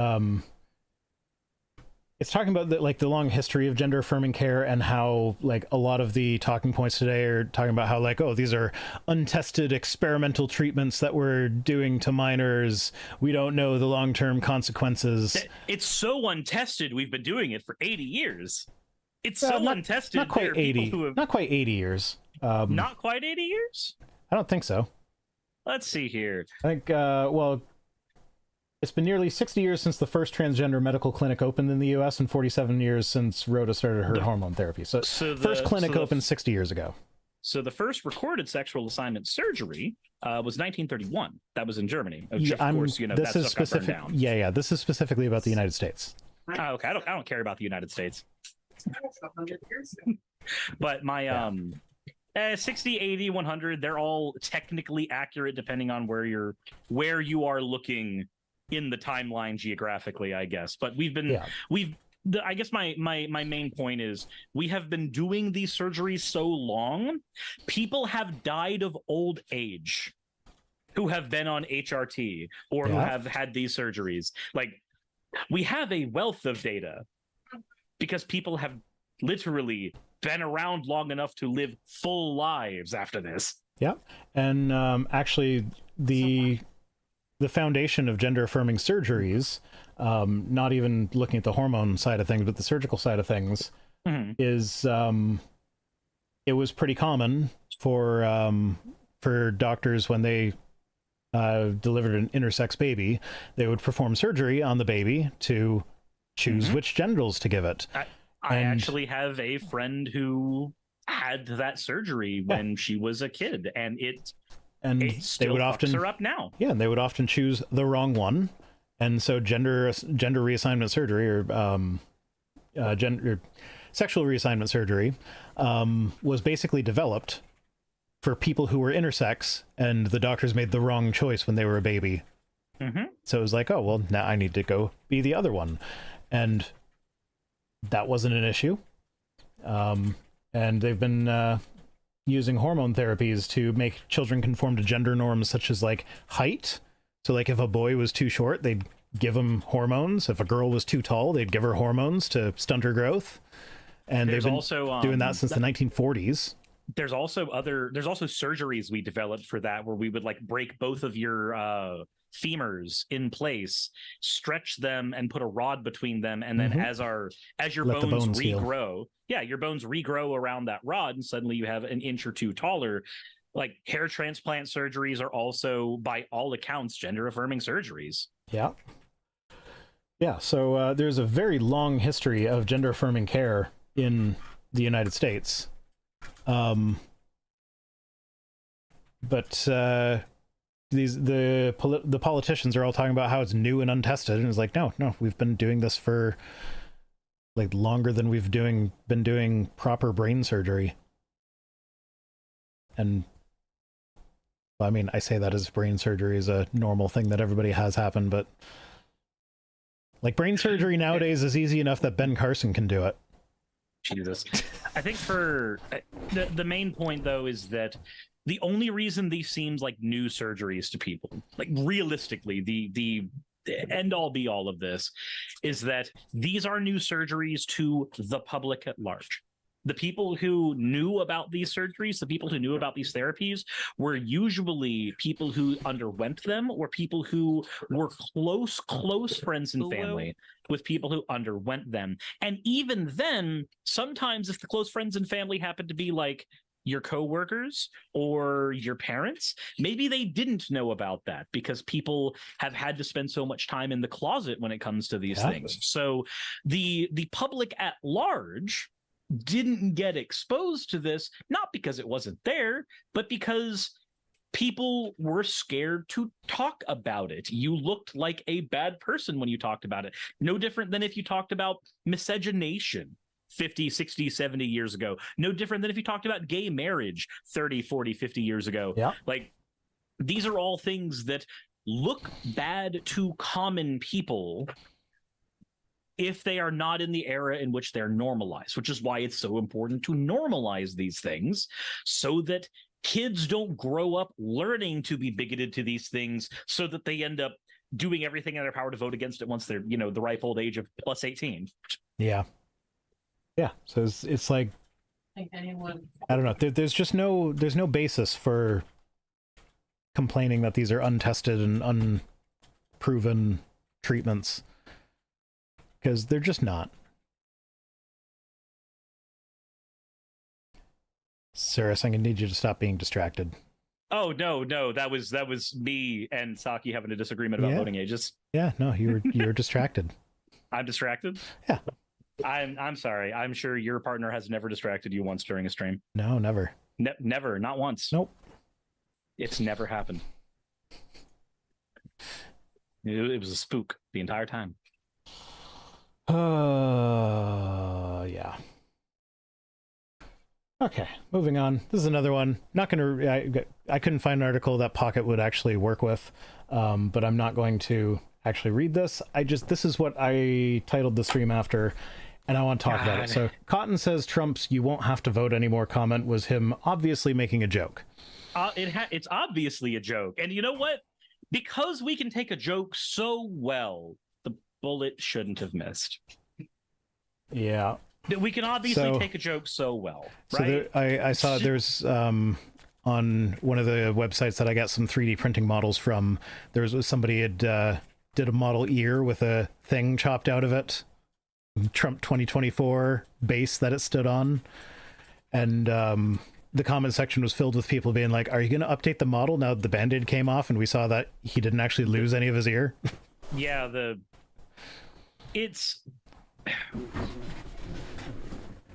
it's talking about the long history of gender affirming care and how like a lot of the talking points today are talking about how like, oh, these are untested experimental treatments that we're doing to minors. We don't know the long-term consequences. It's so untested. We've been doing it for 80 years. It's so untested. Not quite 80. Not quite 80 years. Not quite 80 years? I don't think so. Let's see here. I think, well, it's been nearly 60 years since the first transgender medical clinic opened in the U.S. and 47 years since Rhoda started her hormone therapy. So first clinic opened 60 years ago. So the first recorded sexual assignment surgery was 1931. That was in Germany. Of course, you know, this that is stuff got specific. burned down. Yeah. This is specifically about the United States. Oh, okay. I don't care about the United States. But my 60, 80, 100, they're all technically accurate depending on where you are looking in the timeline geographically, I guess. But I guess my main point is we have been doing these surgeries so long, people have died of old age who have been on HRT or who have had these surgeries. Like, we have a wealth of data because people have literally been around long enough to live full lives after this. Yeah. And actually the foundation of gender affirming surgeries, not even looking at the hormone side of things, but the surgical side of things, is it was pretty common for doctors when they delivered an intersex baby, they would perform surgery on the baby to choose which genitals to give it. I actually have a friend who had that surgery when she was a kid, and it still they would often fucks her up now. Yeah, and they would often choose the wrong one, and so gender reassignment surgery or sexual reassignment surgery was basically developed for people who were intersex, and the doctors made the wrong choice when they were a baby. So it was like, oh well, now I need to go be the other one, and that wasn't an issue. And they've been using hormone therapies to make children conform to gender norms such as like height. So like if a boy was too short, they'd give him hormones. If a girl was too tall, they'd give her hormones to stunt her growth. And they've been doing that since the 1940s. there's also surgeries we developed for that, where we would like break both of your femurs in place, stretch them, and put a rod between them, and then as your Let the bones heal. regrow, your bones regrow around that rod, and suddenly you have an inch or two taller. Like, hair transplant surgeries are also, by all accounts, gender affirming surgeries. Yeah, so there's a very long history of gender affirming care in the United States. But the politicians are all talking about how it's new and untested, and it's like, no, we've been doing this for like longer than we've been doing proper brain surgery. And I mean, I say that as brain surgery is a normal thing that everybody has happen, but like brain surgery nowadays is easy enough that Ben Carson can do it. Jesus. I think for the main point, though, is that the only reason these seems like new surgeries to people, like realistically, the end all be all of this is that these are new surgeries to the public at large. The people who knew about these surgeries, the people who knew about these therapies, were usually people who underwent them, or people who were close friends and family with people who underwent them. And even then, sometimes if the close friends and family happen to be like your coworkers or your parents, maybe they didn't know about that because people have had to spend so much time in the closet when it comes to these things. So the public at large didn't get exposed to this, not because it wasn't there, but because people were scared to talk about it. You looked like a bad person when you talked about it. No different than if you talked about miscegenation 50, 60, 70 years ago. No different than if you talked about gay marriage 30, 40, 50 years ago. Yeah. Like, these are all things that look bad to common people if they are not in the era in which they're normalized, which is why it's so important to normalize these things so that kids don't grow up learning to be bigoted to these things, so that they end up doing everything in their power to vote against it once they're, the ripe old age of plus 18. Yeah. So it's like, I don't know. There's just there's no basis for complaining that these are untested and unproven treatments, because they're just not. Cirrus, I'm gonna need you to stop being distracted. Oh no, that was me and Saki having a disagreement about voting ages. Yeah, no, you're distracted. I'm distracted? Yeah. I'm sorry. I'm sure your partner has never distracted you once during a stream. No, never. Never, not once. Nope. It's never happened. It was a spook the entire time. Yeah. Okay, moving on. This is another one. Not gonna. I couldn't find an article that Pocket would actually work with, but I'm not going to actually read this. This is what I titled the stream after, and I want to talk about it. So, Cotton says Trump's "you won't have to vote anymore" comment was him obviously making a joke. It's obviously a joke, and you know what? Because we can take a joke so well, the bullet shouldn't have missed. Yeah. We can obviously take a joke so well, right? So I saw there's on one of the websites that I got some 3D printing models from. There was somebody had did a model ear with a thing chopped out of it, Trump 2024 base that it stood on, and the comment section was filled with people being like, "Are you going to update the model now that the Band-Aid came off and we saw that he didn't actually lose any of his ear?" Yeah,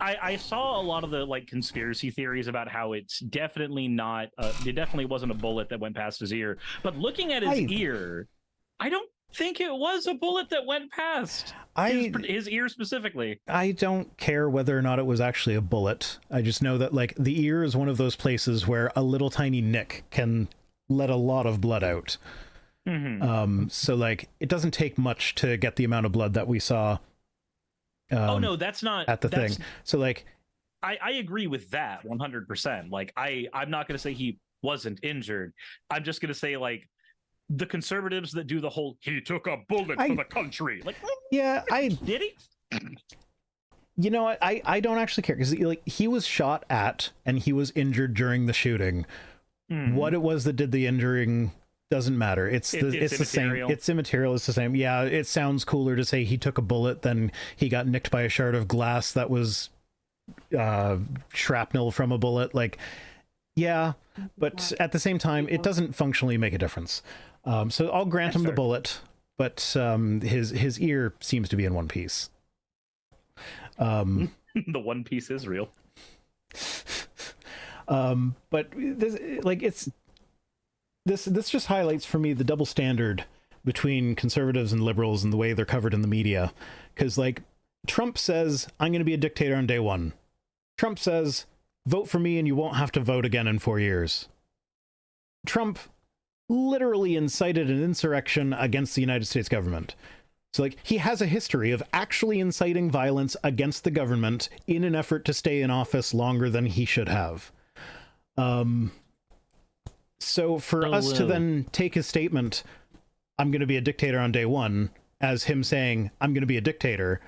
I saw a lot of the conspiracy theories about how it's definitely not it definitely wasn't a bullet that went past his ear, but looking at his ear, I don't think it was a bullet that went past his ear specifically. I don't care whether or not it was actually a bullet. I just know that the ear is one of those places where a little tiny nick can let a lot of blood out. Mm-hmm. So it doesn't take much to get the amount of blood that we saw. Oh no, that's not at the thing. So I agree with that 100%. I'm not going to say he wasn't injured. I'm just going to say the conservatives that do the whole "he took a bullet for the country." Yeah, did he? You know what? I don't actually care because he was shot at and he was injured during the shooting. What it was that did the injuring doesn't matter. It's the same. It's immaterial. It's the same. Yeah, it sounds cooler to say he took a bullet than he got nicked by a shard of glass that was shrapnel from a bullet. Like, yeah, but at the same time, it doesn't functionally make a difference. So I'll grant him the bullet, but his ear seems to be in one piece. The one piece is real. But this just highlights for me the double standard between conservatives and liberals and the way they're covered in the media. Because like Trump says, I'm going to be a dictator on day one. Trump says, vote for me and you won't have to vote again in 4 years. Trump literally incited an insurrection against the United States government. So like he has a history of actually inciting violence against the government in an effort to stay in office longer than he should have. So for us to then take his statement, I'm going to be a dictator on day one, as him saying, I'm going to be a dictator.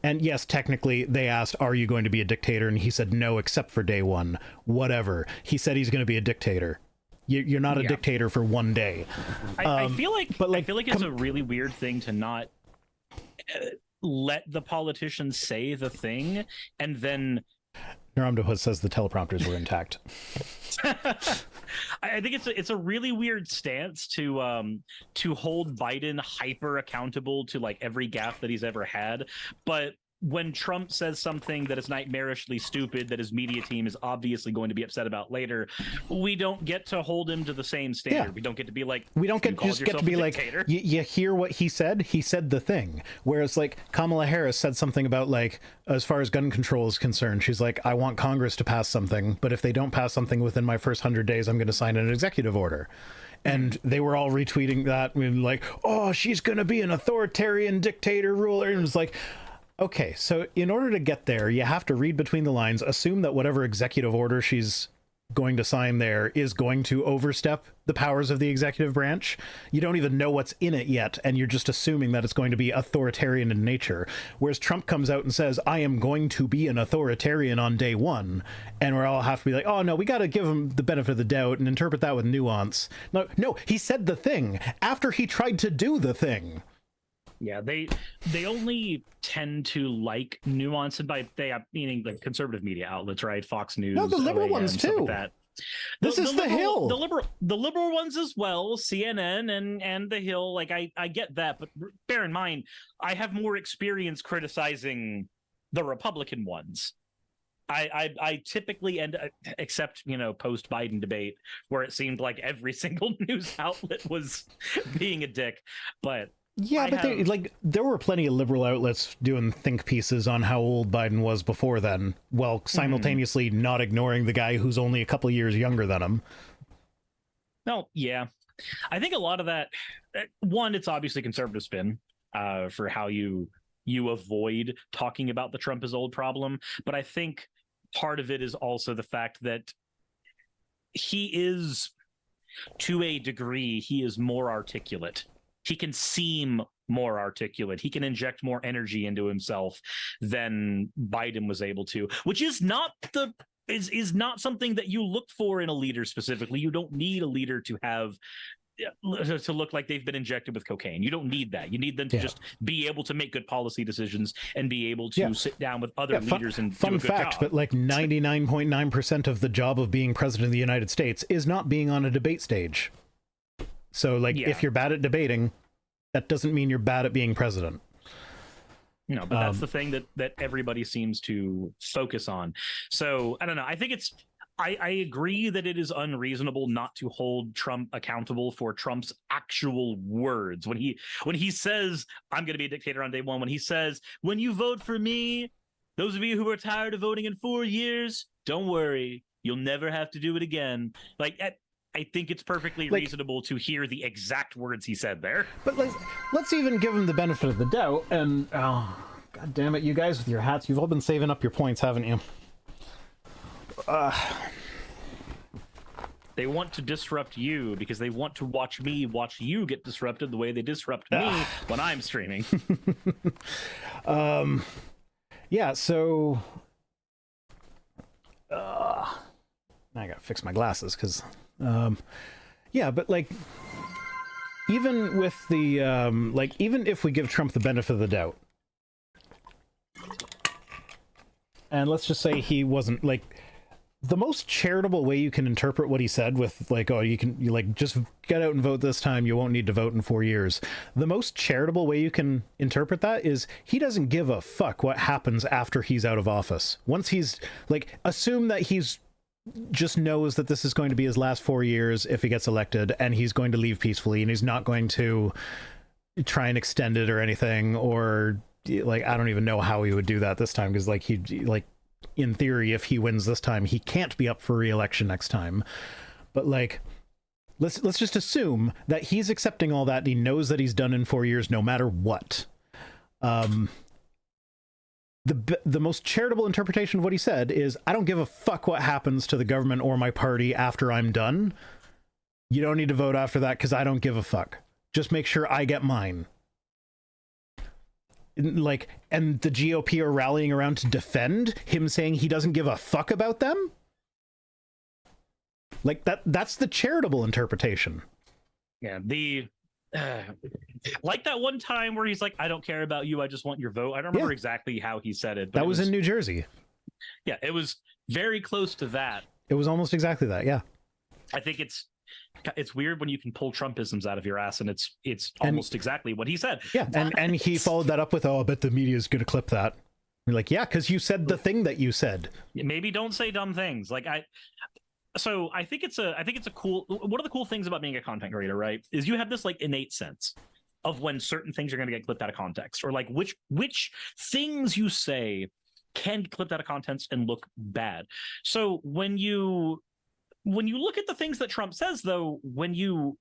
And yes, technically they asked, are you going to be a dictator? And he said, no, except for day one. Whatever. He said he's going to be a dictator. You're not a dictator for one day. I feel like it's a really weird thing to not let the politicians say the thing and then Naramdaput says the teleprompters were intact. I think it's a really weird stance to hold Biden hyper accountable to like every gaffe that he's ever had, but when Trump says something that is nightmarishly stupid that his media team is obviously going to be upset about later, we don't get to hold him to the same standard. Yeah. We don't get to be like, we don't get to be like, you hear what he said? He said the thing. Whereas like Kamala Harris said something about like, as far as gun control is concerned, she's like, I want Congress to pass something, but if they don't pass something within my first 100 days, I'm going to sign an executive order. And they were all retweeting that and like, oh, she's going to be an authoritarian dictator ruler. And it's like, okay, so in order to get there, you have to read between the lines, assume that whatever executive order she's going to sign there is going to overstep the powers of the executive branch. You don't even know what's in it yet, and you're just assuming that it's going to be authoritarian in nature. Whereas Trump comes out and says, I am going to be an authoritarian on day one, and we're all have to be like, oh no, we got to give him the benefit of the doubt and interpret that with nuance. No, he said the thing after he tried to do the thing. Yeah, they only tend to like nuance, and by they I'm meaning the conservative media outlets, right? Fox News. No, the liberal ones too. Like this is the Hill. The liberal ones as well, CNN and the Hill. Like I get that, but bear in mind, I have more experience criticizing the Republican ones. I typically end, except post Biden debate, where it seemed like every single news outlet was being a dick, but. Yeah, but there were plenty of liberal outlets doing think pieces on how old Biden was before then, while simultaneously not ignoring the guy who's only a couple of years younger than him. Well, yeah. I think a lot of that, one, it's obviously conservative spin for how you avoid talking about the Trump is old problem. But I think part of it is also the fact that he is, to a degree, he is more articulate. He can seem more articulate. He can inject more energy into himself than Biden was able to, which is not is not something that you look for in a leader specifically. You don't need a leader to have to look like they've been injected with cocaine. You don't need that. You need them to just be able to make good policy decisions and be able to sit down with other leaders and do a good fact, job. But like 99.9% of the job of being president of the United States is not being on a debate stage. So, like, if you're bad at debating, that doesn't mean you're bad at being president. No, but that's the thing that everybody seems to focus on. So, I don't know. I think I agree that it is unreasonable not to hold Trump accountable for Trump's actual words. When he says, I'm going to be a dictator on day one, when he says, when you vote for me, those of you who are tired of voting in 4 years, don't worry, you'll never have to do it again. Like, I think it's perfectly reasonable to hear the exact words he said there. But let's even give him the benefit of the doubt. And God damn it, you guys with your hats, you've all been saving up your points, haven't you? They want to disrupt you because they want to watch you get disrupted the way they disrupt me when I'm streaming. Yeah, so I gotta fix my glasses because yeah, but like even with the like even if we give Trump the benefit of the doubt, and let's just say he wasn't like the most charitable way you can interpret what he said with like, oh, you like just get out and vote this time, you won't need to vote in 4 years. The most charitable way you can interpret that is he doesn't give a fuck what happens after he's out of office. Once he's like, assume that he's just knows that this is going to be his last 4 years if he gets elected, and he's going to leave peacefully, and he's not going to try and extend it or anything, or like, I don't even know how he would do that this time, because like he like in theory, if he wins this time, he can't be up for re-election next time. But like, let's just assume that he's accepting all that and he knows that he's done in 4 years no matter what. The most charitable interpretation of what he said is, I don't give a fuck what happens to the government or my party after I'm done. You don't need to vote after that because I don't give a fuck. Just make sure I get mine. Like, and the GOP are rallying around to defend him, saying he doesn't give a fuck about them. Like that's the charitable interpretation. Yeah, the like that one time where he's like, I don't care about you, I just want your vote. I don't remember exactly how he said it, but that was in New Jersey. Yeah, it was very close to that. It was almost exactly that. Yeah, I think it's weird when you can pull Trumpisms out of your ass, and it's almost exactly what he said. Yeah, and he followed that up with, oh, I bet the media is going to clip that. You're like, yeah, because you said the thing that you said. Maybe don't say dumb things. Like I think it's a cool, one of the cool things about being a content creator, right, is you have this like innate sense of when certain things are going to get clipped out of context, or like which things you say can get clipped out of context and look bad. So when you look at the things that Trump says, though, when you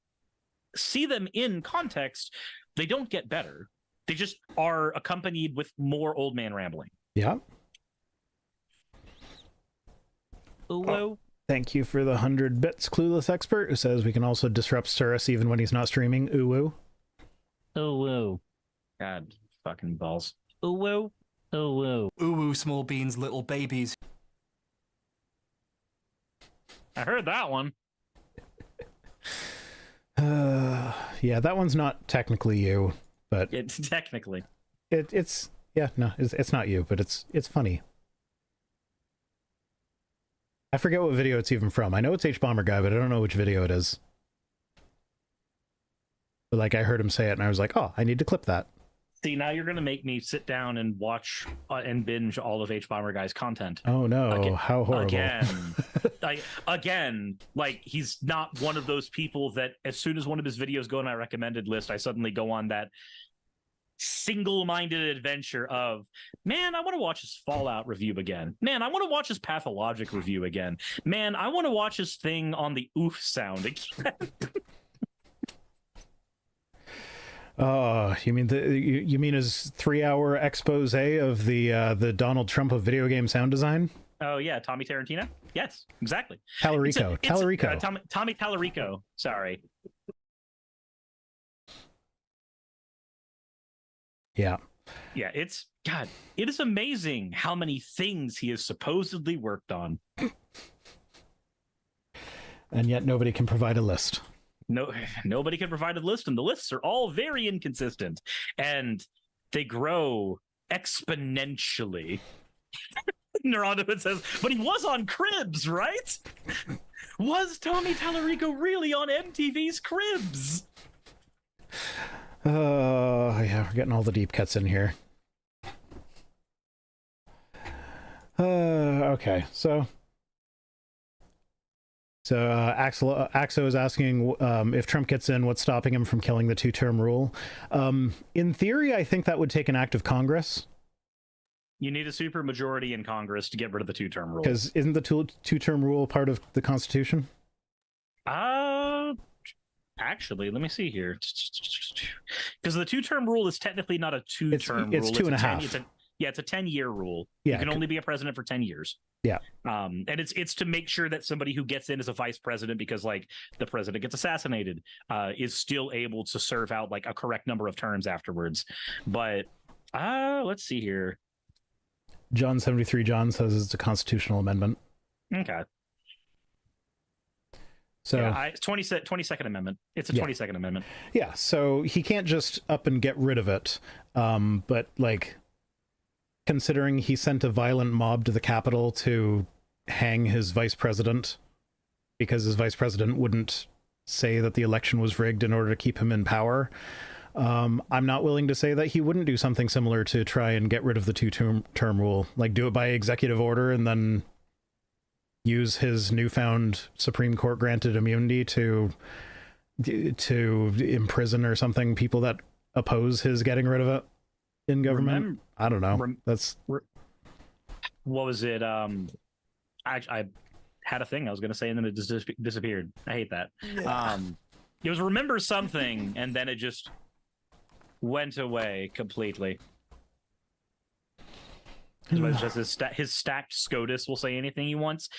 see them in context, they don't get better. They just are accompanied with more old man rambling. Yeah. Hello. Thank you for the 100 bits, Clueless Expert, who says we can also disrupt Cirrus even when he's not streaming. Ooh woo. Oh woo. God fucking balls. Ooh woo. Oh woo. Ooh woo, small beans, little babies. I heard that one. Yeah, that one's not technically you, but it's technically. It's yeah, no, it's not you, but it's funny. I forget what video it's even from. I know it's H-Bomber Guy, but I don't know which video it is. But like, I heard him say it, and I was like, oh, I need to clip that. See, now you're going to make me sit down and watch and binge all of H-Bomber Guy's content. Oh, no. How horrible. Again, like, he's not one of those people that as soon as one of his videos go on my recommended list, I suddenly go on that single-minded adventure of, man, I want to watch his Fallout review again. Man, I want to watch his Pathologic review again. Man, I want to watch his thing on the oof sound again. Oh, you mean you mean his 3-hour expose of the Donald Trump of video game sound design? Oh yeah, Tommy Tarantino. Yes, exactly. Tallarico. Tommy Tallarico. Sorry. Yeah. Yeah, it is amazing how many things he has supposedly worked on. And yet nobody can provide a list. No, nobody can provide a list, and the lists are all very inconsistent, and they grow exponentially. Neuronimate says, but he was on Cribs, right? Was Tommy Tallarico really on MTV's Cribs? Yeah, we're getting all the deep cuts in here. Okay, so Axo is asking if Trump gets in, what's stopping him from killing the two-term rule? In theory, I think that would take an act of Congress. You need a supermajority in Congress to get rid of the two-term rule. Because isn't the two-term rule part of the Constitution? Actually, let me see here. Because the two-term rule is technically not a two-term rule. It's 2.5. It's a 10-year rule. Yeah, you can only be a president for 10 years. Yeah. And it's to make sure that somebody who gets in as a vice president, because like the president gets assassinated, is still able to serve out like a correct number of terms afterwards. But let's see here. John 73 John says it's a constitutional amendment. Okay. So yeah, 22nd Amendment. It's a 22nd Amendment. Yeah, so he can't just up and get rid of it. But like, considering he sent a violent mob to the Capitol to hang his vice president because his vice president wouldn't say that the election was rigged in order to keep him in power, I'm not willing to say that he wouldn't do something similar to try and get rid of the two-term rule, like do it by executive order and then use his newfound Supreme Court granted immunity to imprison or something people that oppose his getting rid of it in government. I don't know. What was it? I had a thing I was going to say and then it just disappeared. I hate that. Yeah. It was remember something and then it just went away completely. Just his stacked SCOTUS will say anything he wants.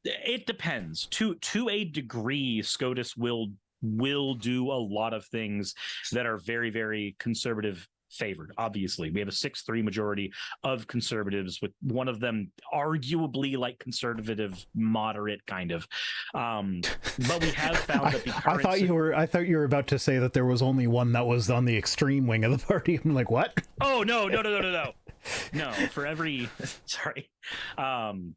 It depends. To a degree, SCOTUS will do a lot of things that are very, very conservative favored. Obviously, we have a 6-3 majority of conservatives, with one of them arguably like conservative, moderate kind of. But we have found that the current... I thought you were about to say that there was only one that was on the extreme wing of the party. I'm like, what? Oh no. No, for every sorry. I'm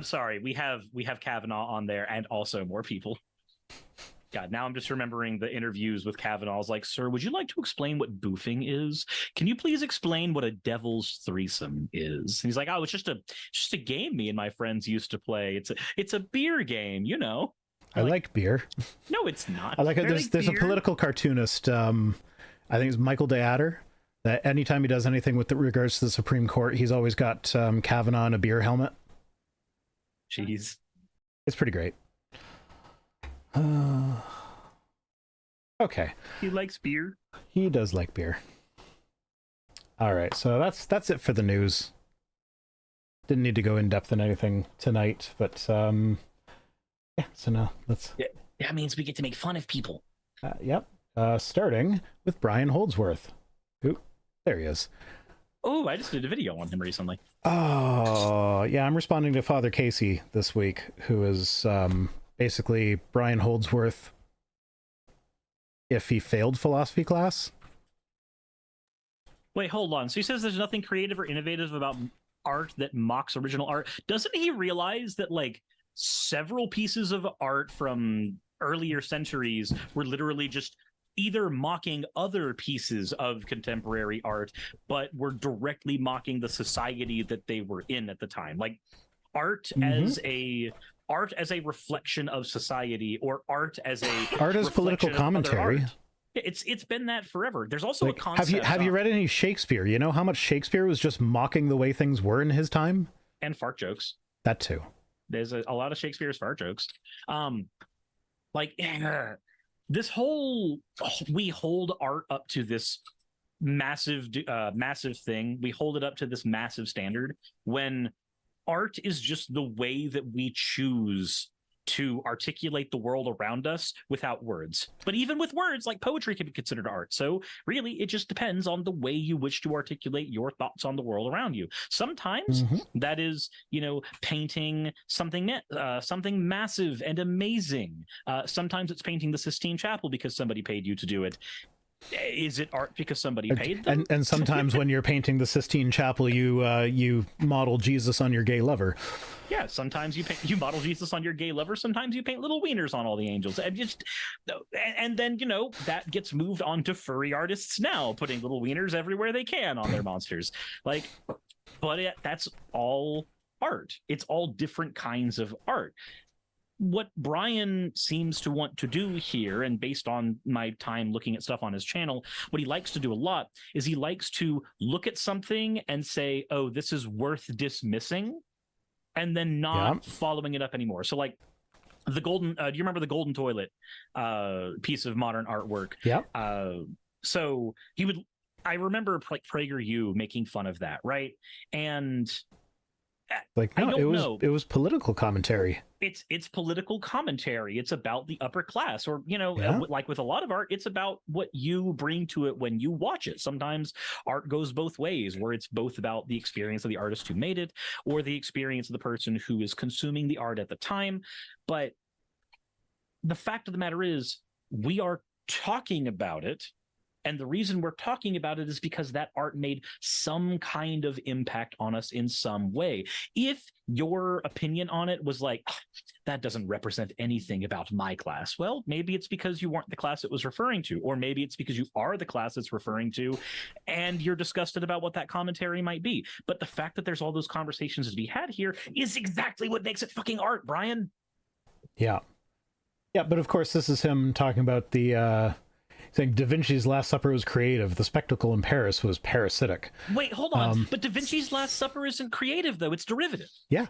sorry. We have Kavanaugh on there and also more people. God, now I'm just remembering the interviews with Kavanaugh. I was like, sir, would you like to explain what boofing is? Can you please explain what a devil's threesome is? And he's like, oh, it's just a game me and my friends used to play. It's a beer game, you know. I like beer. No, it's not. I like it. There's a political cartoonist, I think it's Michael Dei Hire, that anytime he does anything with regards to the Supreme Court, he's always got Kavanaugh in a beer helmet. Jeez. It's pretty great. Okay. He likes beer. He does like beer. All right, so that's it for the news. Didn't need to go in depth in anything tonight, but yeah. So now let's. Yeah, that means we get to make fun of people. Yep. Starting with Brian Holdsworth. Ooh, there he is. Oh, I just did a video on him recently. Oh, yeah. I'm responding to Father Casey this week, who is basically Brian Holdsworth if he failed philosophy class. Wait, hold on. So he says there's nothing creative or innovative about art that mocks original art. Doesn't he realize that, like, several pieces of art from earlier centuries were literally just either mocking other pieces of contemporary art, but were directly mocking the society that they were in at the time? Like, art as a reflection of society, or art as political commentary. It's been that forever. There's also like, a concept. Have you read any Shakespeare? You know how much Shakespeare was just mocking the way things were in his time? And fart jokes. That too. There's a lot of Shakespeare's fart jokes. This whole we hold art up to this massive thing. We hold it up to this massive standard when art is just the way that we choose to articulate the world around us without words. But even with words, like poetry can be considered art. So really, it just depends on the way you wish to articulate your thoughts on the world around you. Sometimes that is, painting something massive and amazing. Sometimes it's painting the Sistine Chapel because somebody paid you to do it. Is it art because somebody paid them? And sometimes when you're painting the Sistine Chapel, you model Jesus on your gay lover. Yeah, sometimes you model Jesus on your gay lover. Sometimes you paint little wieners on all the angels, and then that gets moved on to furry artists now, putting little wieners everywhere they can on their monsters. That's all art. It's all different kinds of art. What Brian seems to want to do here, and based on my time looking at stuff on his channel, what he likes to do a lot is he likes to look at something and say, oh, this is worth dismissing, and then not following it up anymore. So like the golden, do you remember the golden toilet piece of modern artwork? Yeah. So I remember like PragerU making fun of that, right? And Like, I no, don't know. It was political commentary. It's political commentary. It's about the upper class, or like with a lot of art, it's about what you bring to it when you watch it. Sometimes art goes both ways, where it's both about the experience of the artist who made it, or the experience of the person who is consuming the art at the time. But the fact of the matter is, we are talking about it. And the reason we're talking about it is because that art made some kind of impact on us in some way. If your opinion on it was like, that doesn't represent anything about my class, well, maybe it's because you weren't the class it was referring to, or maybe it's because you are the class it's referring to, and you're disgusted about what that commentary might be. But the fact that there's all those conversations to be had here is exactly what makes it fucking art, Brian. Yeah. Yeah, but of course, this is him talking about the... saying Da Vinci's Last Supper was creative. The spectacle in Paris was parasitic. Wait, hold on. But Da Vinci's Last Supper isn't creative, though. It's derivative. Yeah.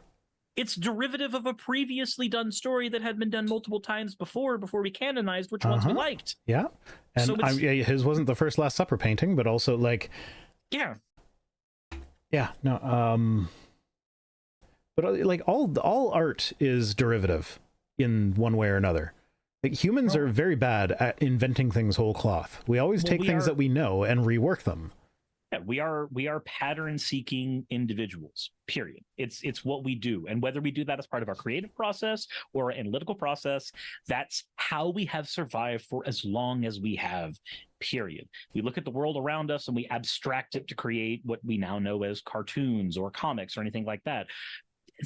It's derivative of a previously done story that had been done multiple times before we canonized which ones we liked. Yeah. And so his wasn't the first Last Supper painting, but also, like... Yeah. Yeah, no, but, like, all art is derivative in one way or another. Like, humans are very bad at inventing things whole cloth. We always take things that we know and rework them. Yeah, we are pattern-seeking individuals, period. It's what we do. And whether we do that as part of our creative process or analytical process, that's how we have survived for as long as we have, period. We look at the world around us and we abstract it to create what we now know as cartoons or comics or anything like that.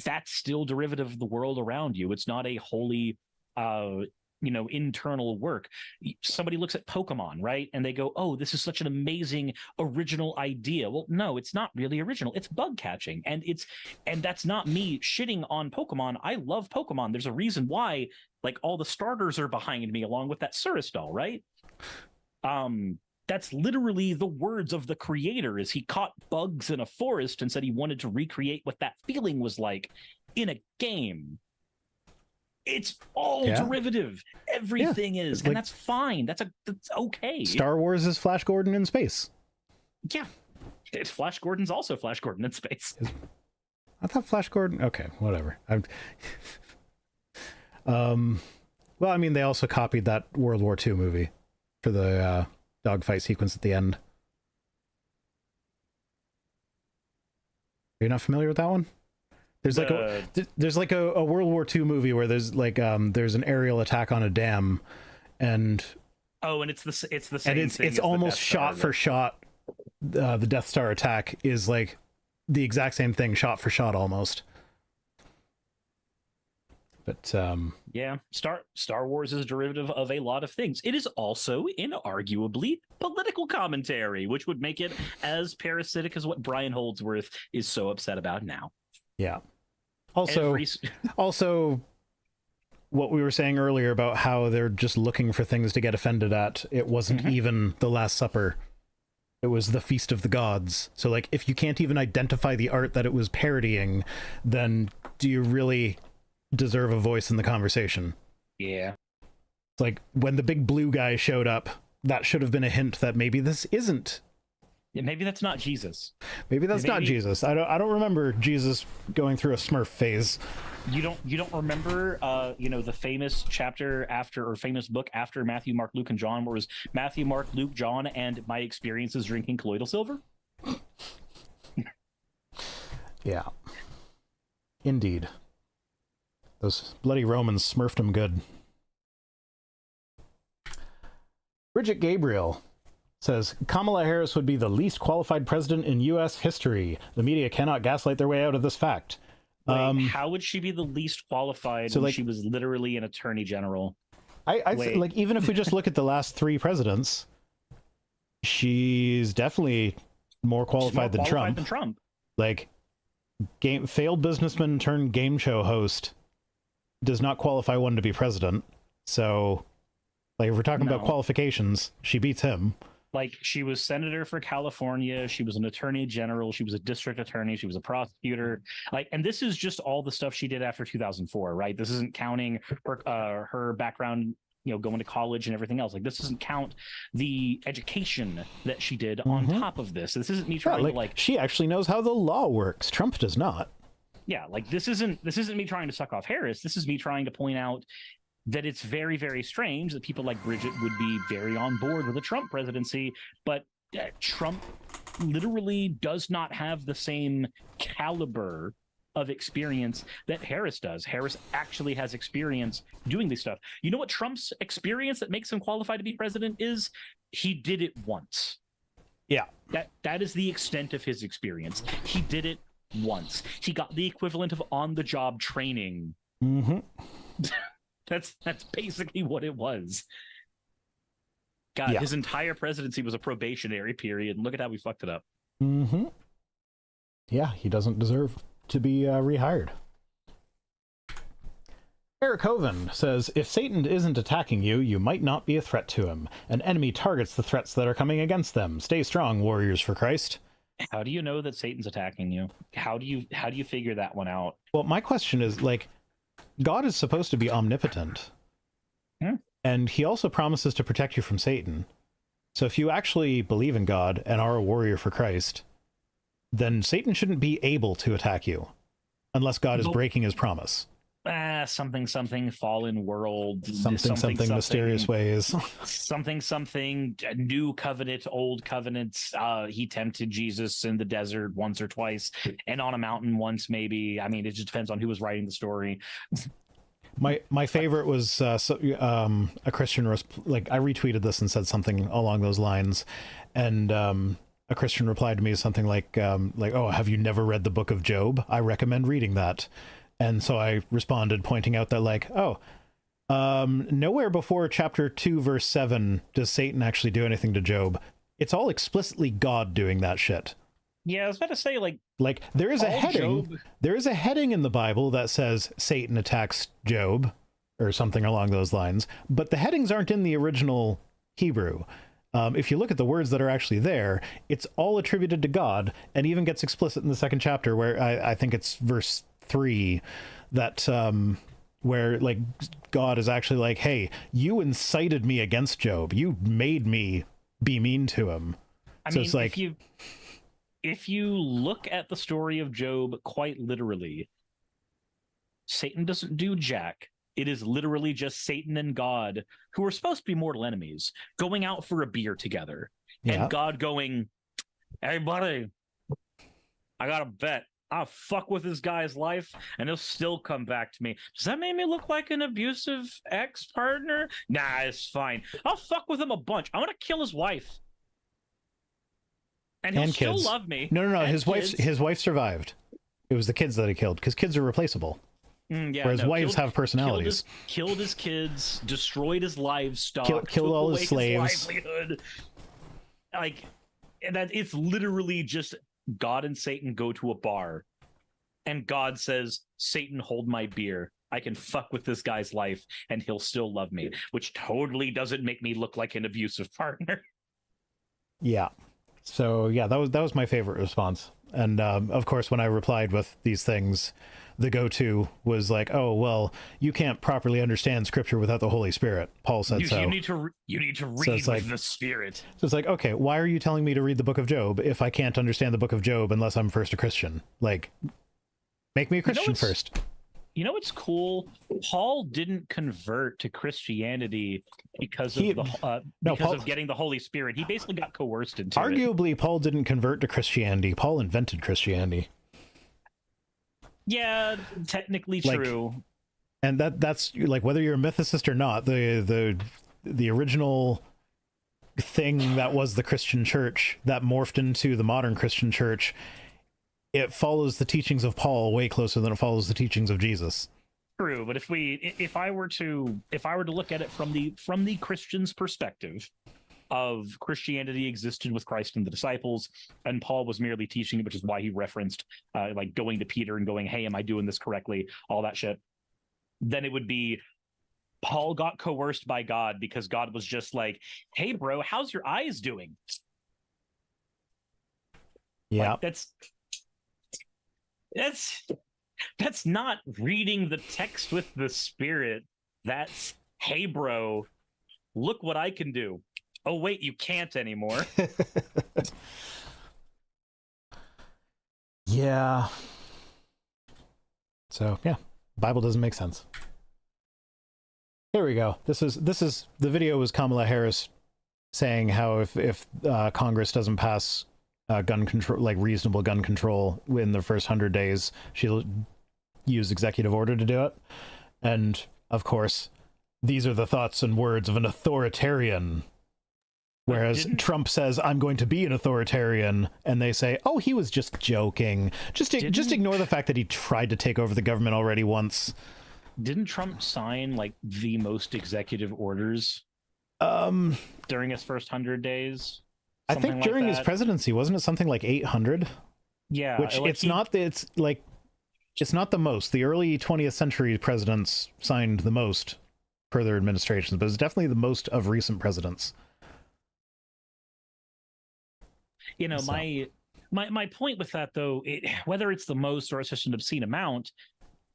That's still derivative of the world around you. It's not a wholly... internal work. Somebody looks at Pokemon, right? And they go, oh, this is such an amazing original idea. Well, no, it's not really original. It's bug catching. And that's not me shitting on Pokemon. I love Pokemon. There's a reason why, like, all the starters are behind me along with that Surus doll, right? That's literally the words of the creator, is he caught bugs in a forest and said he wanted to recreate what that feeling was like in a game. It's all derivative. Everything is, and that's fine. That's okay. Star Wars is Flash Gordon in space. Yeah, it's Flash Gordon's also Flash Gordon in space. I thought Flash Gordon. Okay, whatever. Well, I mean, they also copied that World War II movie for the dogfight sequence at the end. Are you not familiar with that one? There's like a World War II movie where there's like there's an aerial attack on a dam, and it's the same and thing. It's almost shot for shot. The Death Star attack is like the exact same thing, shot for shot almost. But yeah, Star Wars is a derivative of a lot of things. It is also inarguably political commentary, which would make it as parasitic as what Brian Holdsworth is so upset about now. Yeah. Also, what we were saying earlier about how they're just looking for things to get offended at. It wasn't even the Last Supper. It was the Feast of the Gods. So, like, if you can't even identify the art that it was parodying, then do you really deserve a voice in the conversation? Yeah. It's like, when the big blue guy showed up, that should have been a hint that maybe this isn't. Yeah, maybe that's not Jesus. Maybe that's not Jesus. I don't remember Jesus going through a Smurf phase. You don't remember the famous chapter after, or famous book after Matthew, Mark, Luke, and John, where it was Matthew, Mark, Luke, John, and my experiences drinking colloidal silver? Yeah. Indeed. Those bloody Romans smurfed him good. Bridget Gabriel says, Kamala Harris would be the least qualified president in U.S. history. The media cannot gaslight their way out of this fact. Wait, how would she be the least qualified when she was literally an attorney general? Like, even if we just look at the last three presidents, she's definitely more qualified than Trump. Like, failed businessman turned game show host does not qualify one to be president. So, like, if we're talking about qualifications, she beats him. Like, she was senator for California. She was an attorney general. She was a district attorney. She was a prosecutor. Like, and this is just all the stuff she did after 2004, right? This isn't counting her background, going to college and everything else. Like, this doesn't count the education that she did on top of this. This isn't me trying to she actually knows how the law works. Trump does not. Yeah, like this isn't me trying to suck off Harris. This is me trying to point out that it's very, very strange that people like Bridget would be very on board with a Trump presidency, but Trump literally does not have the same caliber of experience that Harris does. Harris actually has experience doing this stuff. You know what Trump's experience that makes him qualified to be president is? He did it once. Yeah. That is the extent of his experience. He did it once. He got the equivalent of on-the-job training. Mm-hmm. That's basically what it was. God, his entire presidency was a probationary period, and look at how we fucked it up. Mm-hmm. Yeah, he doesn't deserve to be rehired. Eric Hoven says, if Satan isn't attacking you, you might not be a threat to him. An enemy targets the threats that are coming against them. Stay strong, warriors for Christ. How do you know that Satan's attacking you? How do you figure that one out? Well, my question is, like, God is supposed to be omnipotent. And he also promises to protect you from Satan. So if you actually believe in God and are a warrior for Christ, then Satan shouldn't be able to attack you unless God is breaking his promise. Something, fallen world. Something, mysterious ways. something, new covenant, old covenants. He tempted Jesus in the desert once or twice and on a mountain once, maybe. I mean, it just depends on who was writing the story. My favorite was a Christian, like, I retweeted this and said something along those lines, and a Christian replied to me something like, oh, have you never read the book of Job? I recommend reading that. And so I responded, pointing out that, like, nowhere before chapter 2, verse 7 does Satan actually do anything to Job. It's all explicitly God doing that shit. Yeah, I was about to say, like there is a heading. Job... There is a heading in the Bible that says Satan attacks Job, or something along those lines. But the headings aren't in the original Hebrew. If you look at the words that are actually there, it's all attributed to God, and even gets explicit in the second chapter, where I think it's verse 3, that where, like, God is actually like, hey, you incited me against Job. You made me be mean to him. I mean, it's like, if you look at the story of Job quite literally, Satan doesn't do jack. It is literally just Satan and God, who are supposed to be mortal enemies, going out for a beer together. Yeah. And God going, hey, buddy, I got a bet. I'll fuck with this guy's life, and he'll still come back to me. Does that make me look like an abusive ex-partner? Nah, it's fine. I'll fuck with him a bunch. I'm going to kill his wife. And he'll still love me. No. His wife survived. It was the kids that he killed, because kids are replaceable. Whereas wives have personalities. Killed his kids, destroyed his livestock, killed all his slaves. His livelihood. Like, that, it's literally just God and Satan go to a bar, and God says, Satan, hold my beer. I can fuck with this guy's life, and he'll still love me, which totally doesn't make me look like an abusive partner. Yeah. So yeah, that was my favorite response. And of course, when I replied with these things, the go-to was like, oh, well, you can't properly understand scripture without the Holy Spirit. Paul said so. You need to read with the Spirit. So it's like, okay, why are you telling me to read the book of Job if I can't understand the book of Job unless I'm first a Christian? Like, make me a Christian first. You know what's cool? Paul didn't convert to Christianity because of getting the Holy Spirit. He basically got coerced into it. Arguably, Paul didn't convert to Christianity. Paul invented Christianity. Yeah, technically true. And that's like, whether you're a mythicist or not, the original thing that was the Christian church that morphed into the modern Christian church, it follows the teachings of Paul way closer than it follows the teachings of Jesus. True, but if I were to look at it from the Christian's perspective of Christianity existed with Christ and the disciples, and Paul was merely teaching it, which is why he referenced like going to Peter and going, hey, am I doing this correctly? All that shit. Then it would be Paul got coerced by God because God was just like, hey, bro, how's your eyes doing? Yeah. Like, that's not reading the text with the Spirit. That's, hey, bro, look what I can do. Oh, wait, you can't anymore. Yeah. So yeah, Bible doesn't make sense. Here we go. This is the video was Kamala Harris saying how if Congress doesn't pass gun control, like reasonable gun control in the first 100 days, she'll use executive order to do it. And of course, these are the thoughts and words of an authoritarian. Whereas Trump says, I'm going to be an authoritarian, and they say, oh, he was just joking. Just ignore the fact that he tried to take over the government already once. Didn't Trump sign like the most executive orders during his first 100 days? I think during his presidency, wasn't it something like 800? Yeah. Which it's not the most. The early 20th century presidents signed the most per their administrations, but it's definitely the most of recent presidents. You know, So. my point with that, though, whether it's the most or it's just an obscene amount,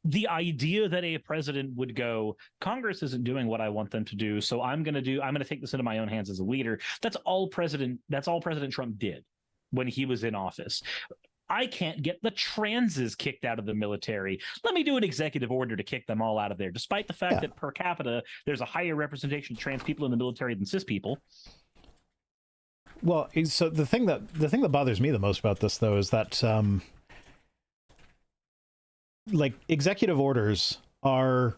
the idea that a president would go, Congress isn't doing what I want them to do, so I'm going to take this into my own hands as a leader. That's all President Trump did when he was in office. I can't get the transes kicked out of the military. Let me do an executive order to kick them all out of there, despite the fact that per capita, there's a higher representation of trans people in the military than cis people. Well, so the thing that bothers me the most about this, though, is that like executive orders are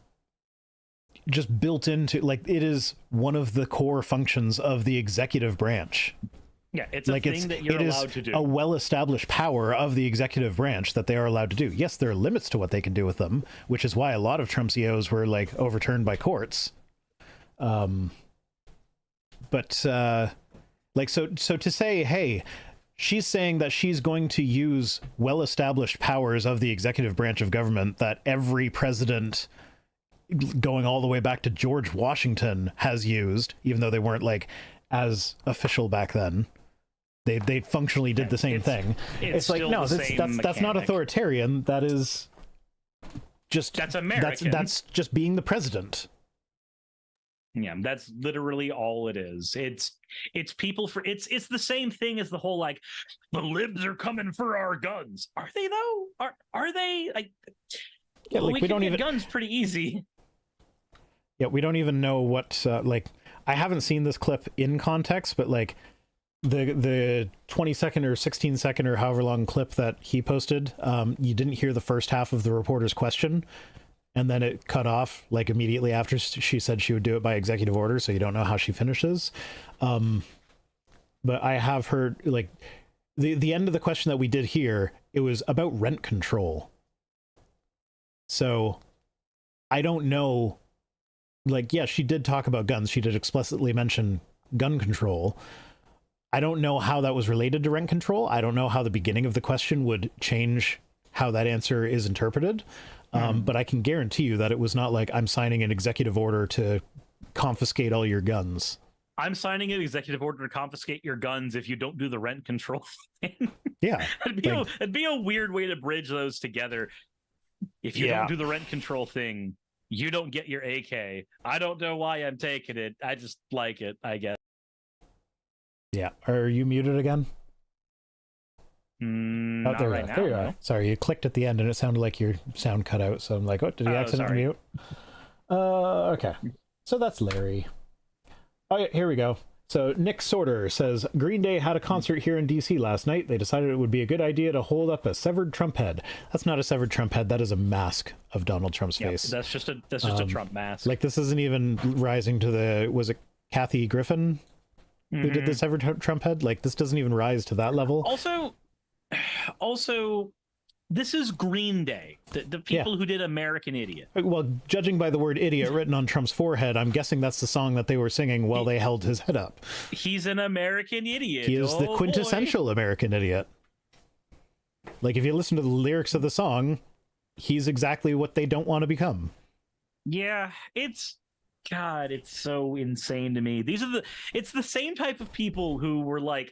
just built into, like, it is one of the core functions of the executive branch. Yeah, it's a thing that you're allowed to do. A well-established power of the executive branch that they are allowed to do. Yes, there are limits to what they can do with them, which is why a lot of Trump's EOs were like overturned by courts. Like, so to say, hey, she's saying that she's going to use well-established powers of the executive branch of government that every president going all the way back to George Washington has used, even though they weren't like as official back then. They functionally did the same thing. It's like, no, that's not authoritarian. That is just, that's American. That's just being the president. Yeah, that's literally all it is. It's people for it's the same thing as the whole like the libs are coming for our guns. Are they though? Are they like? Yeah, like we don't even get guns pretty easy. Yeah, we don't even know what like. I haven't seen this clip in context, but like the 20-second or 16-second or however long clip that he posted, you didn't hear the first half of the reporter's question. And then it cut off like immediately after she said she would do it by executive order, so you don't know how she finishes. But I have heard like the end of the question that we did here, it was about rent control. So I don't know, like, yeah, she did talk about guns. She did explicitly mention gun control. I don't know how that was related to rent control. I don't know how the beginning of the question would change how that answer is interpreted. But I can guarantee you that it was not like I'm signing an executive order to confiscate all your guns. I'm signing an executive order to confiscate your guns if you don't do the rent control thing. Yeah. It'd be a weird way to bridge those together. If you don't do the rent control thing, you don't get your AK. I don't know why I'm taking it. I just like it, I guess. Yeah. Are you muted again? Not there right now. There you are. Sorry, you clicked at the end and it sounded like your sound cut out. So I'm like, what? Did you accidentally mute? Okay. So that's Larry. Oh, yeah, here we go. So Nick Sorter says, Green Day had a concert here in DC last night. They decided it would be a good idea to hold up a severed Trump head. That's not a severed Trump head. That is a mask of Donald Trump's face. That's just a Trump mask. Like, this isn't even rising to the, was it Kathy Griffin who did the severed Trump head? Like, this doesn't even rise to that level. Also, this is Green Day, the people who did American Idiot. Well, judging by the word idiot written on Trump's forehead, I'm guessing that's the song that they were singing while they held his head up. He's an American idiot. He is the quintessential American idiot. Like, if you listen to the lyrics of the song, he's exactly what they don't want to become. Yeah, it's so insane to me. It's the same type of people who were like,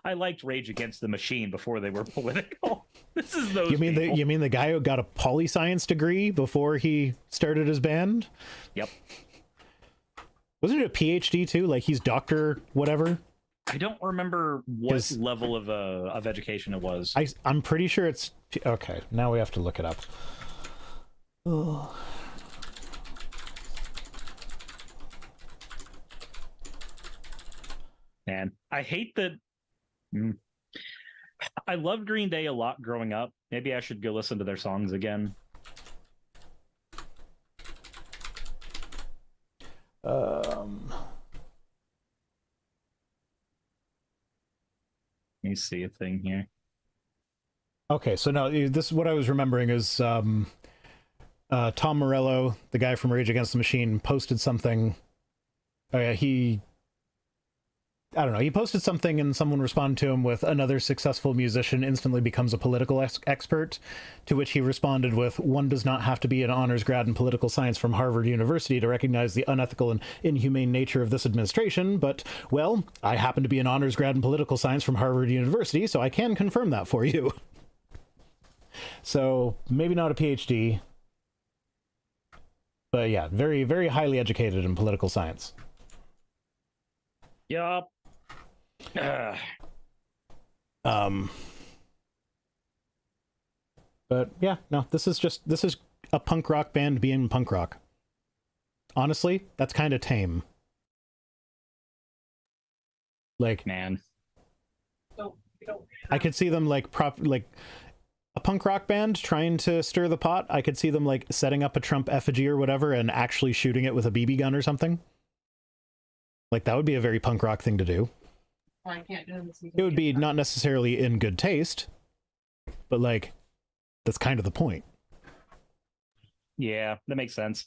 I liked Rage Against the Machine before they were political. This is those people. You mean the guy who got a poli-science degree before he started his band? Yep. Wasn't it a PhD too? Like, he's doctor whatever? I don't remember what level of education it was. I'm pretty sure it's... Okay, now we have to look it up. Oh. Man, I hate that. I loved Green Day a lot growing up. Maybe I should go listen to their songs again. Let me see a thing here. Okay, so now this is what I was remembering is Tom Morello, the guy from Rage Against the Machine, posted something. Oh yeah, he posted something and someone responded to him with another successful musician instantly becomes a political expert, to which he responded with, one does not have to be an honors grad in political science from Harvard University to recognize the unethical and inhumane nature of this administration, but, well, I happen to be an honors grad in political science from Harvard University, so I can confirm that for you. So, maybe not a PhD, but yeah, very, very highly educated in political science. Yup. But yeah, no, this is a punk rock band being punk rock. Honestly, that's kind of tame. Like, man, I could see them like a punk rock band trying to stir the pot. I could see them like setting up a Trump effigy or whatever and actually shooting it with a BB gun or something. Like, that would be a very punk rock thing to do. I can't do this. It would be not necessarily in good taste, but like, that's kind of the point. yeah, that makes sense.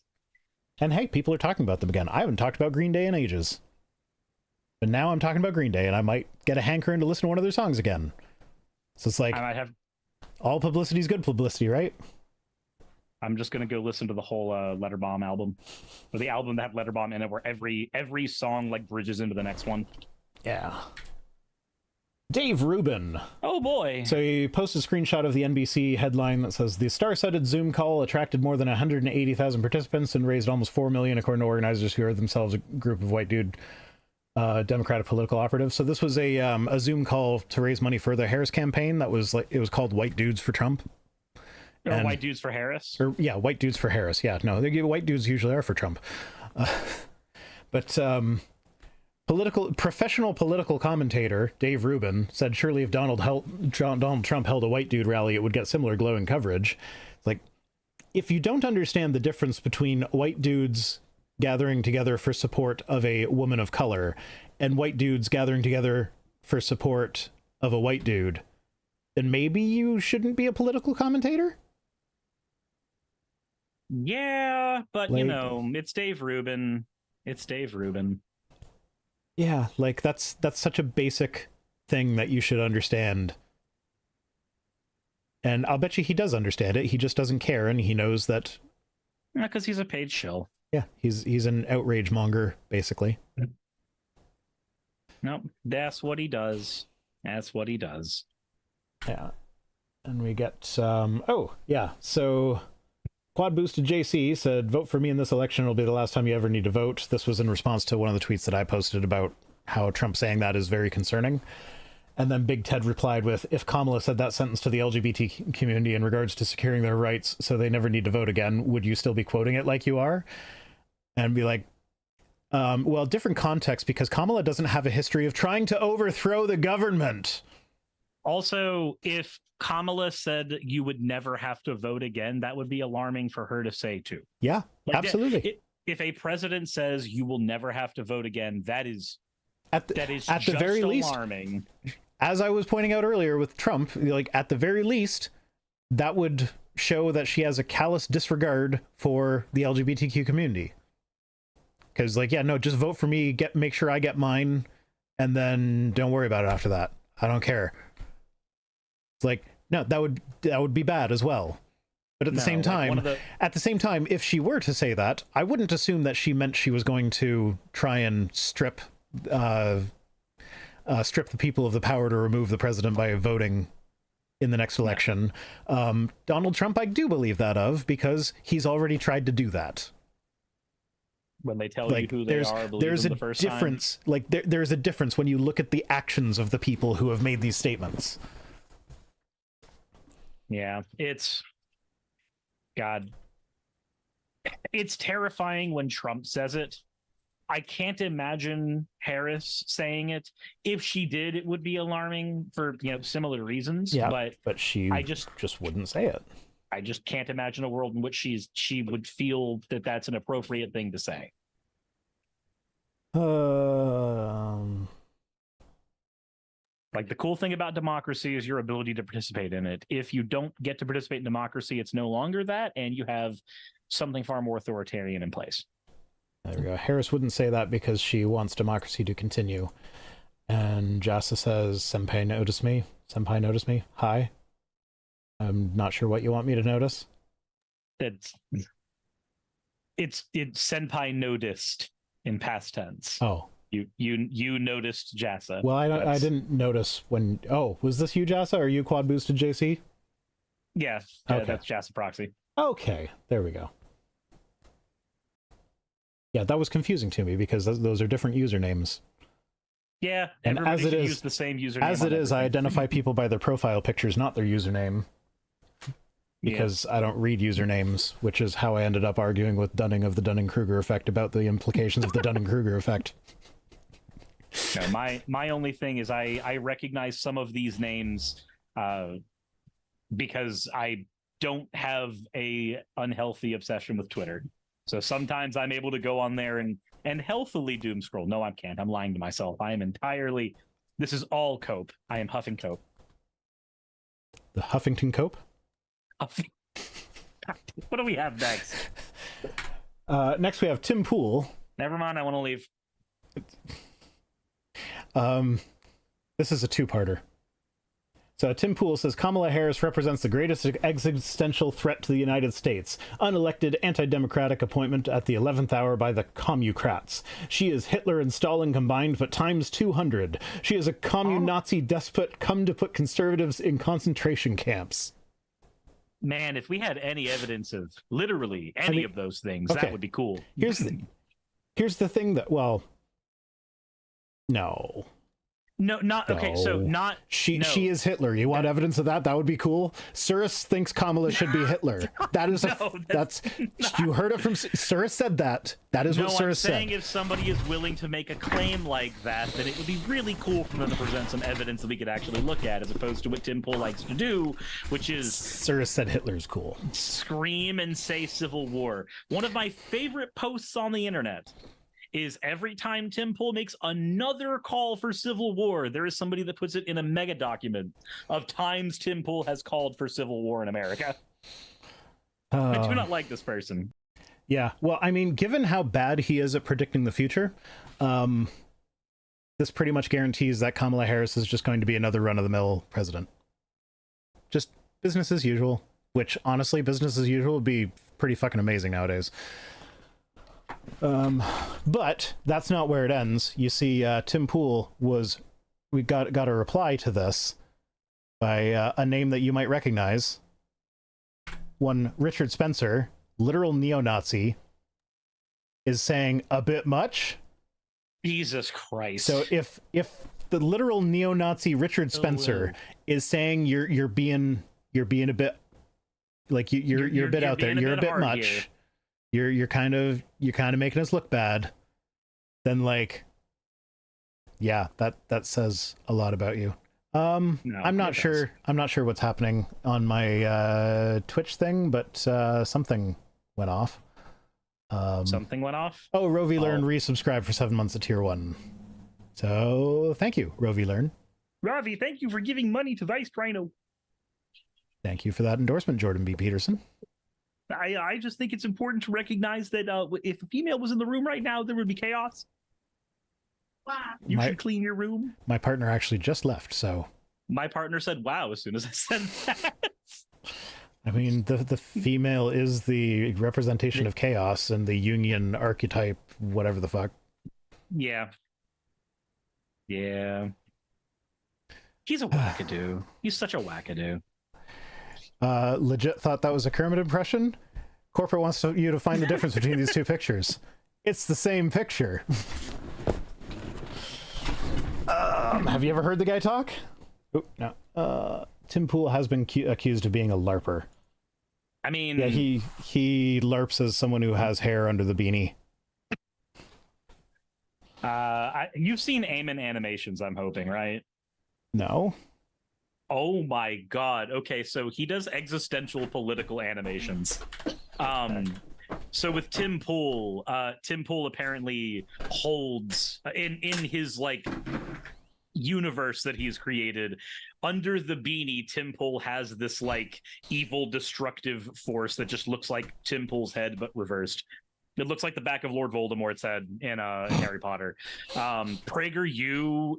And hey, people are talking about them again. I haven't talked about Green Day in ages. But now I'm talking about Green Day, and I might get a hankering to listen to one of their songs again. So it's like, I might have. all publicity is good publicity, right? I'm just gonna go listen to the whole Letter Bomb album, or the album that had Letter Bomb in it, where every song like bridges into the next one. Yeah. Dave Rubin. Oh boy. So he posted a screenshot of the NBC headline that says the star-studded Zoom call attracted more than 180,000 participants and raised almost $4 million, according to organizers who are themselves a group of white dude Democratic political operatives. So this was a Zoom call to raise money for the Harris campaign. That was like, it was called White Dudes for Trump. Or White Dudes for Harris. Or yeah, White Dudes for Harris. Yeah, no, white dudes usually are for Trump. But professional political commentator Dave Rubin said, surely if Donald Trump held a white dude rally, it would get similar glowing coverage. Like, if you don't understand the difference between white dudes gathering together for support of a woman of color and white dudes gathering together for support of a white dude, then maybe you shouldn't be a political commentator? Yeah, but like, you know, it's Dave Rubin. It's Dave Rubin. Yeah, like that's such a basic thing that you should understand. And I'll bet you he does understand it. He just doesn't care, and he knows that. Yeah, because he's a paid shill. Yeah, he's an outrage monger, basically. Nope, that's what he does. That's what he does. Yeah, and we get oh yeah, so Quad Boosted JC said, vote for me in this election. It'll be the last time you ever need to vote. This was in response to one of the tweets that I posted about how Trump saying that is very concerning. And then Big Ted replied with, if Kamala said that sentence to the LGBT community in regards to securing their rights so they never need to vote again, would you still be quoting it like you are? And be like, well, different context, because Kamala doesn't have a history of trying to overthrow the government. Also, if Kamala said you would never have to vote again, that would be alarming for her to say too. Yeah, like, absolutely. If a president says you will never have to vote again, that is at the very alarming. Least, as I was pointing out earlier with Trump, like at the very least, that would show that she has a callous disregard for the LGBTQ community. Because, like, yeah, no, just vote for me, make sure I get mine, and then don't worry about it after that. I don't care. It's like, no, that would be bad as well. But at the same time, if she were to say that, I wouldn't assume that she meant she was going to try and strip the people of the power to remove the president by voting in the next election. Donald Trump, I do believe that of, because he's already tried to do that. When they tell you who they are, believe them the first time. Like there's a difference when you look at the actions of the people who have made these statements. Yeah, it's God. It's terrifying when Trump says it. I can't imagine Harris saying it. If she did, it would be alarming for similar reasons. Yeah, but she I just wouldn't say it. I just can't imagine a world in which she would feel that that's an appropriate thing to say. Like, the cool thing about democracy is your ability to participate in it. If you don't get to participate in democracy, it's no longer that, and you have something far more authoritarian in place. There we go. Harris wouldn't say that because she wants democracy to continue. And Jasa says, Senpai, notice me. Senpai, notice me. Hi. I'm not sure what you want me to notice. It's Senpai noticed in past tense. Oh. You noticed Jasa. Well, I didn't notice when... Oh, was this you, Jasa? Or you quad boosted JC? Yeah, okay. That's Jasa proxy. Okay, there we go. Yeah, that was confusing to me because those are different usernames. Yeah, and everybody as it should is, use the same username. As it is, I identify people by their profile pictures, not their username. Because I don't read usernames, which is how I ended up arguing with Dunning of the Dunning-Kruger effect about the implications of the Dunning-Kruger effect. No, my only thing is I recognize some of these names because I don't have a unhealthy obsession with Twitter. So sometimes I'm able to go on there and healthily doom scroll. No, I can't. I'm lying to myself. I am entirely... This is all cope. I am huffing cope. The Huffington Cope? What do we have next? Next we have Tim Pool. Never mind, I want to leave. This is a two-parter. So Tim Pool says, Kamala Harris represents the greatest existential threat to the United States. Unelected, anti-democratic appointment at the 11th hour by the Commucrats. She is Hitler and Stalin combined, but times 200. She is a commun-Nazi despot come to put conservatives in concentration camps. Man, if we had any evidence of literally any of those things, okay, that would be cool. Here's the thing that, well, no. No, not okay. No. So not she is Hitler. You want evidence of that? That would be cool. Suris thinks Kamala should be Hitler. That is that's you heard it from Suris said that. That is what Suris said. I'm saying if somebody is willing to make a claim like that, then it would be really cool for them to present some evidence that we could actually look at, as opposed to what Tim Pool likes to do, which is Suris said Hitler's cool. Scream and say Civil War. One of my favorite posts on the internet is every time Tim Pool makes another call for civil war, there is somebody that puts it in a mega document of times Tim Pool has called for civil war in America. I do not like this person. Yeah, well, I mean, given how bad he is at predicting the future, this pretty much guarantees that Kamala Harris is just going to be another run-of-the-mill president. Just business as usual, which, honestly, business as usual would be pretty fucking amazing nowadays. But that's not where it ends. You see, Tim Pool we got a reply to this by a name that you might recognize. One Richard Spencer, literal neo-Nazi, is saying a bit much. Jesus Christ. So if the literal neo-Nazi Richard Spencer is saying you're being a bit like you're a bit out there, you're a bit much. Here. You're kind of making us look bad, then like, yeah, that says a lot about you. No, I'm not sure what's happening on my Twitch thing, but something went off. Something went off? Oh, Rovi Learn resubscribed for 7 months at tier 1. So thank you, Rovi Learn. Ravi, thank you for giving money to Vice Rhino. Thank you for that endorsement, Jordan B. Peterson. I just think it's important to recognize that if a female was in the room right now, there would be chaos. Wow. You should clean your room. My partner actually just left, so... My partner said, wow, as soon as I said that. I mean, the female is the representation of chaos and the Jungian archetype, whatever the fuck. Yeah. Yeah. He's a wackadoo. He's such a wackadoo. Legit thought that was a Kermit impression. Corporate wants you to find the difference between these two pictures. It's the same picture. Have you ever heard the guy talk? Oh, no. Tim Pool has been accused of being a LARPer. I mean, Yeah, he LARPs as someone who has hair under the beanie. you've seen Eamon animations, I'm hoping, right? No. Oh my god. Okay, so he does existential political animations. So with Tim Pool apparently holds in his like universe that he's created, under the beanie, Tim Pool has this like evil destructive force that just looks like Tim Pool's head but reversed. It looks like the back of Lord Voldemort's head in Harry Potter. Dennis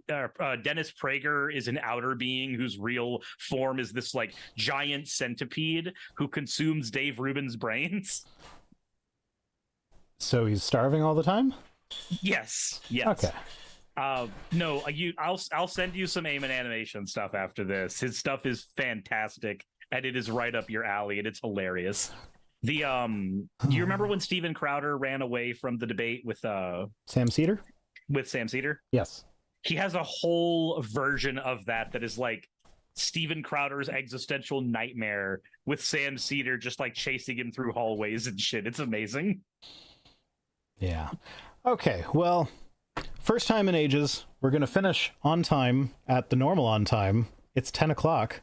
Prager is an outer being whose real form is this like giant centipede who consumes Dave Rubin's brains. So he's starving all the time? Yes. Okay. No, I'll send you some Eamon animation stuff after this. His stuff is fantastic, and it is right up your alley, and it's hilarious. Do you remember when Steven Crowder ran away from the debate with Sam Cedar? With Sam Cedar? Yes. He has a whole version of that is like Steven Crowder's existential nightmare with Sam Cedar just like chasing him through hallways and shit. It's amazing. Yeah. Okay, well, first time in ages, we're going to finish on time at the normal on time. It's 10 o'clock,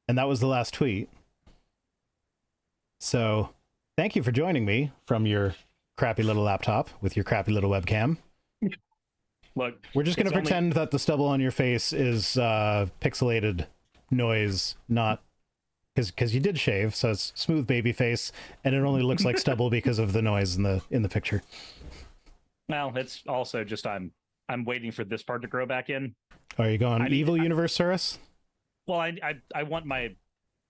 and that was the last tweet. So, thank you for joining me from your crappy little laptop with your crappy little webcam. Look, we're just going to pretend that the stubble on your face is pixelated noise, not because you did shave, so it's smooth baby face, and it only looks like stubble because of the noise in the picture. Well, it's also just I'm waiting for this part to grow back in. Are you going evil universe, Saurus? Well, I want my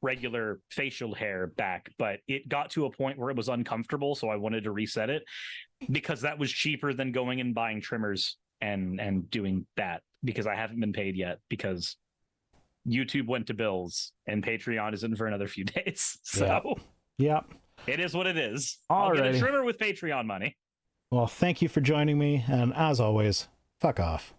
regular facial hair back, but it got to a point where it was uncomfortable, so I wanted to reset it because that was cheaper than going and buying trimmers and doing that, because I haven't been paid yet because YouTube went to bills and Patreon isn't for another few days. So yeah. It is what it is. Alrighty. I'll get a trimmer with Patreon money. Well, thank you for joining me, and as always, fuck off.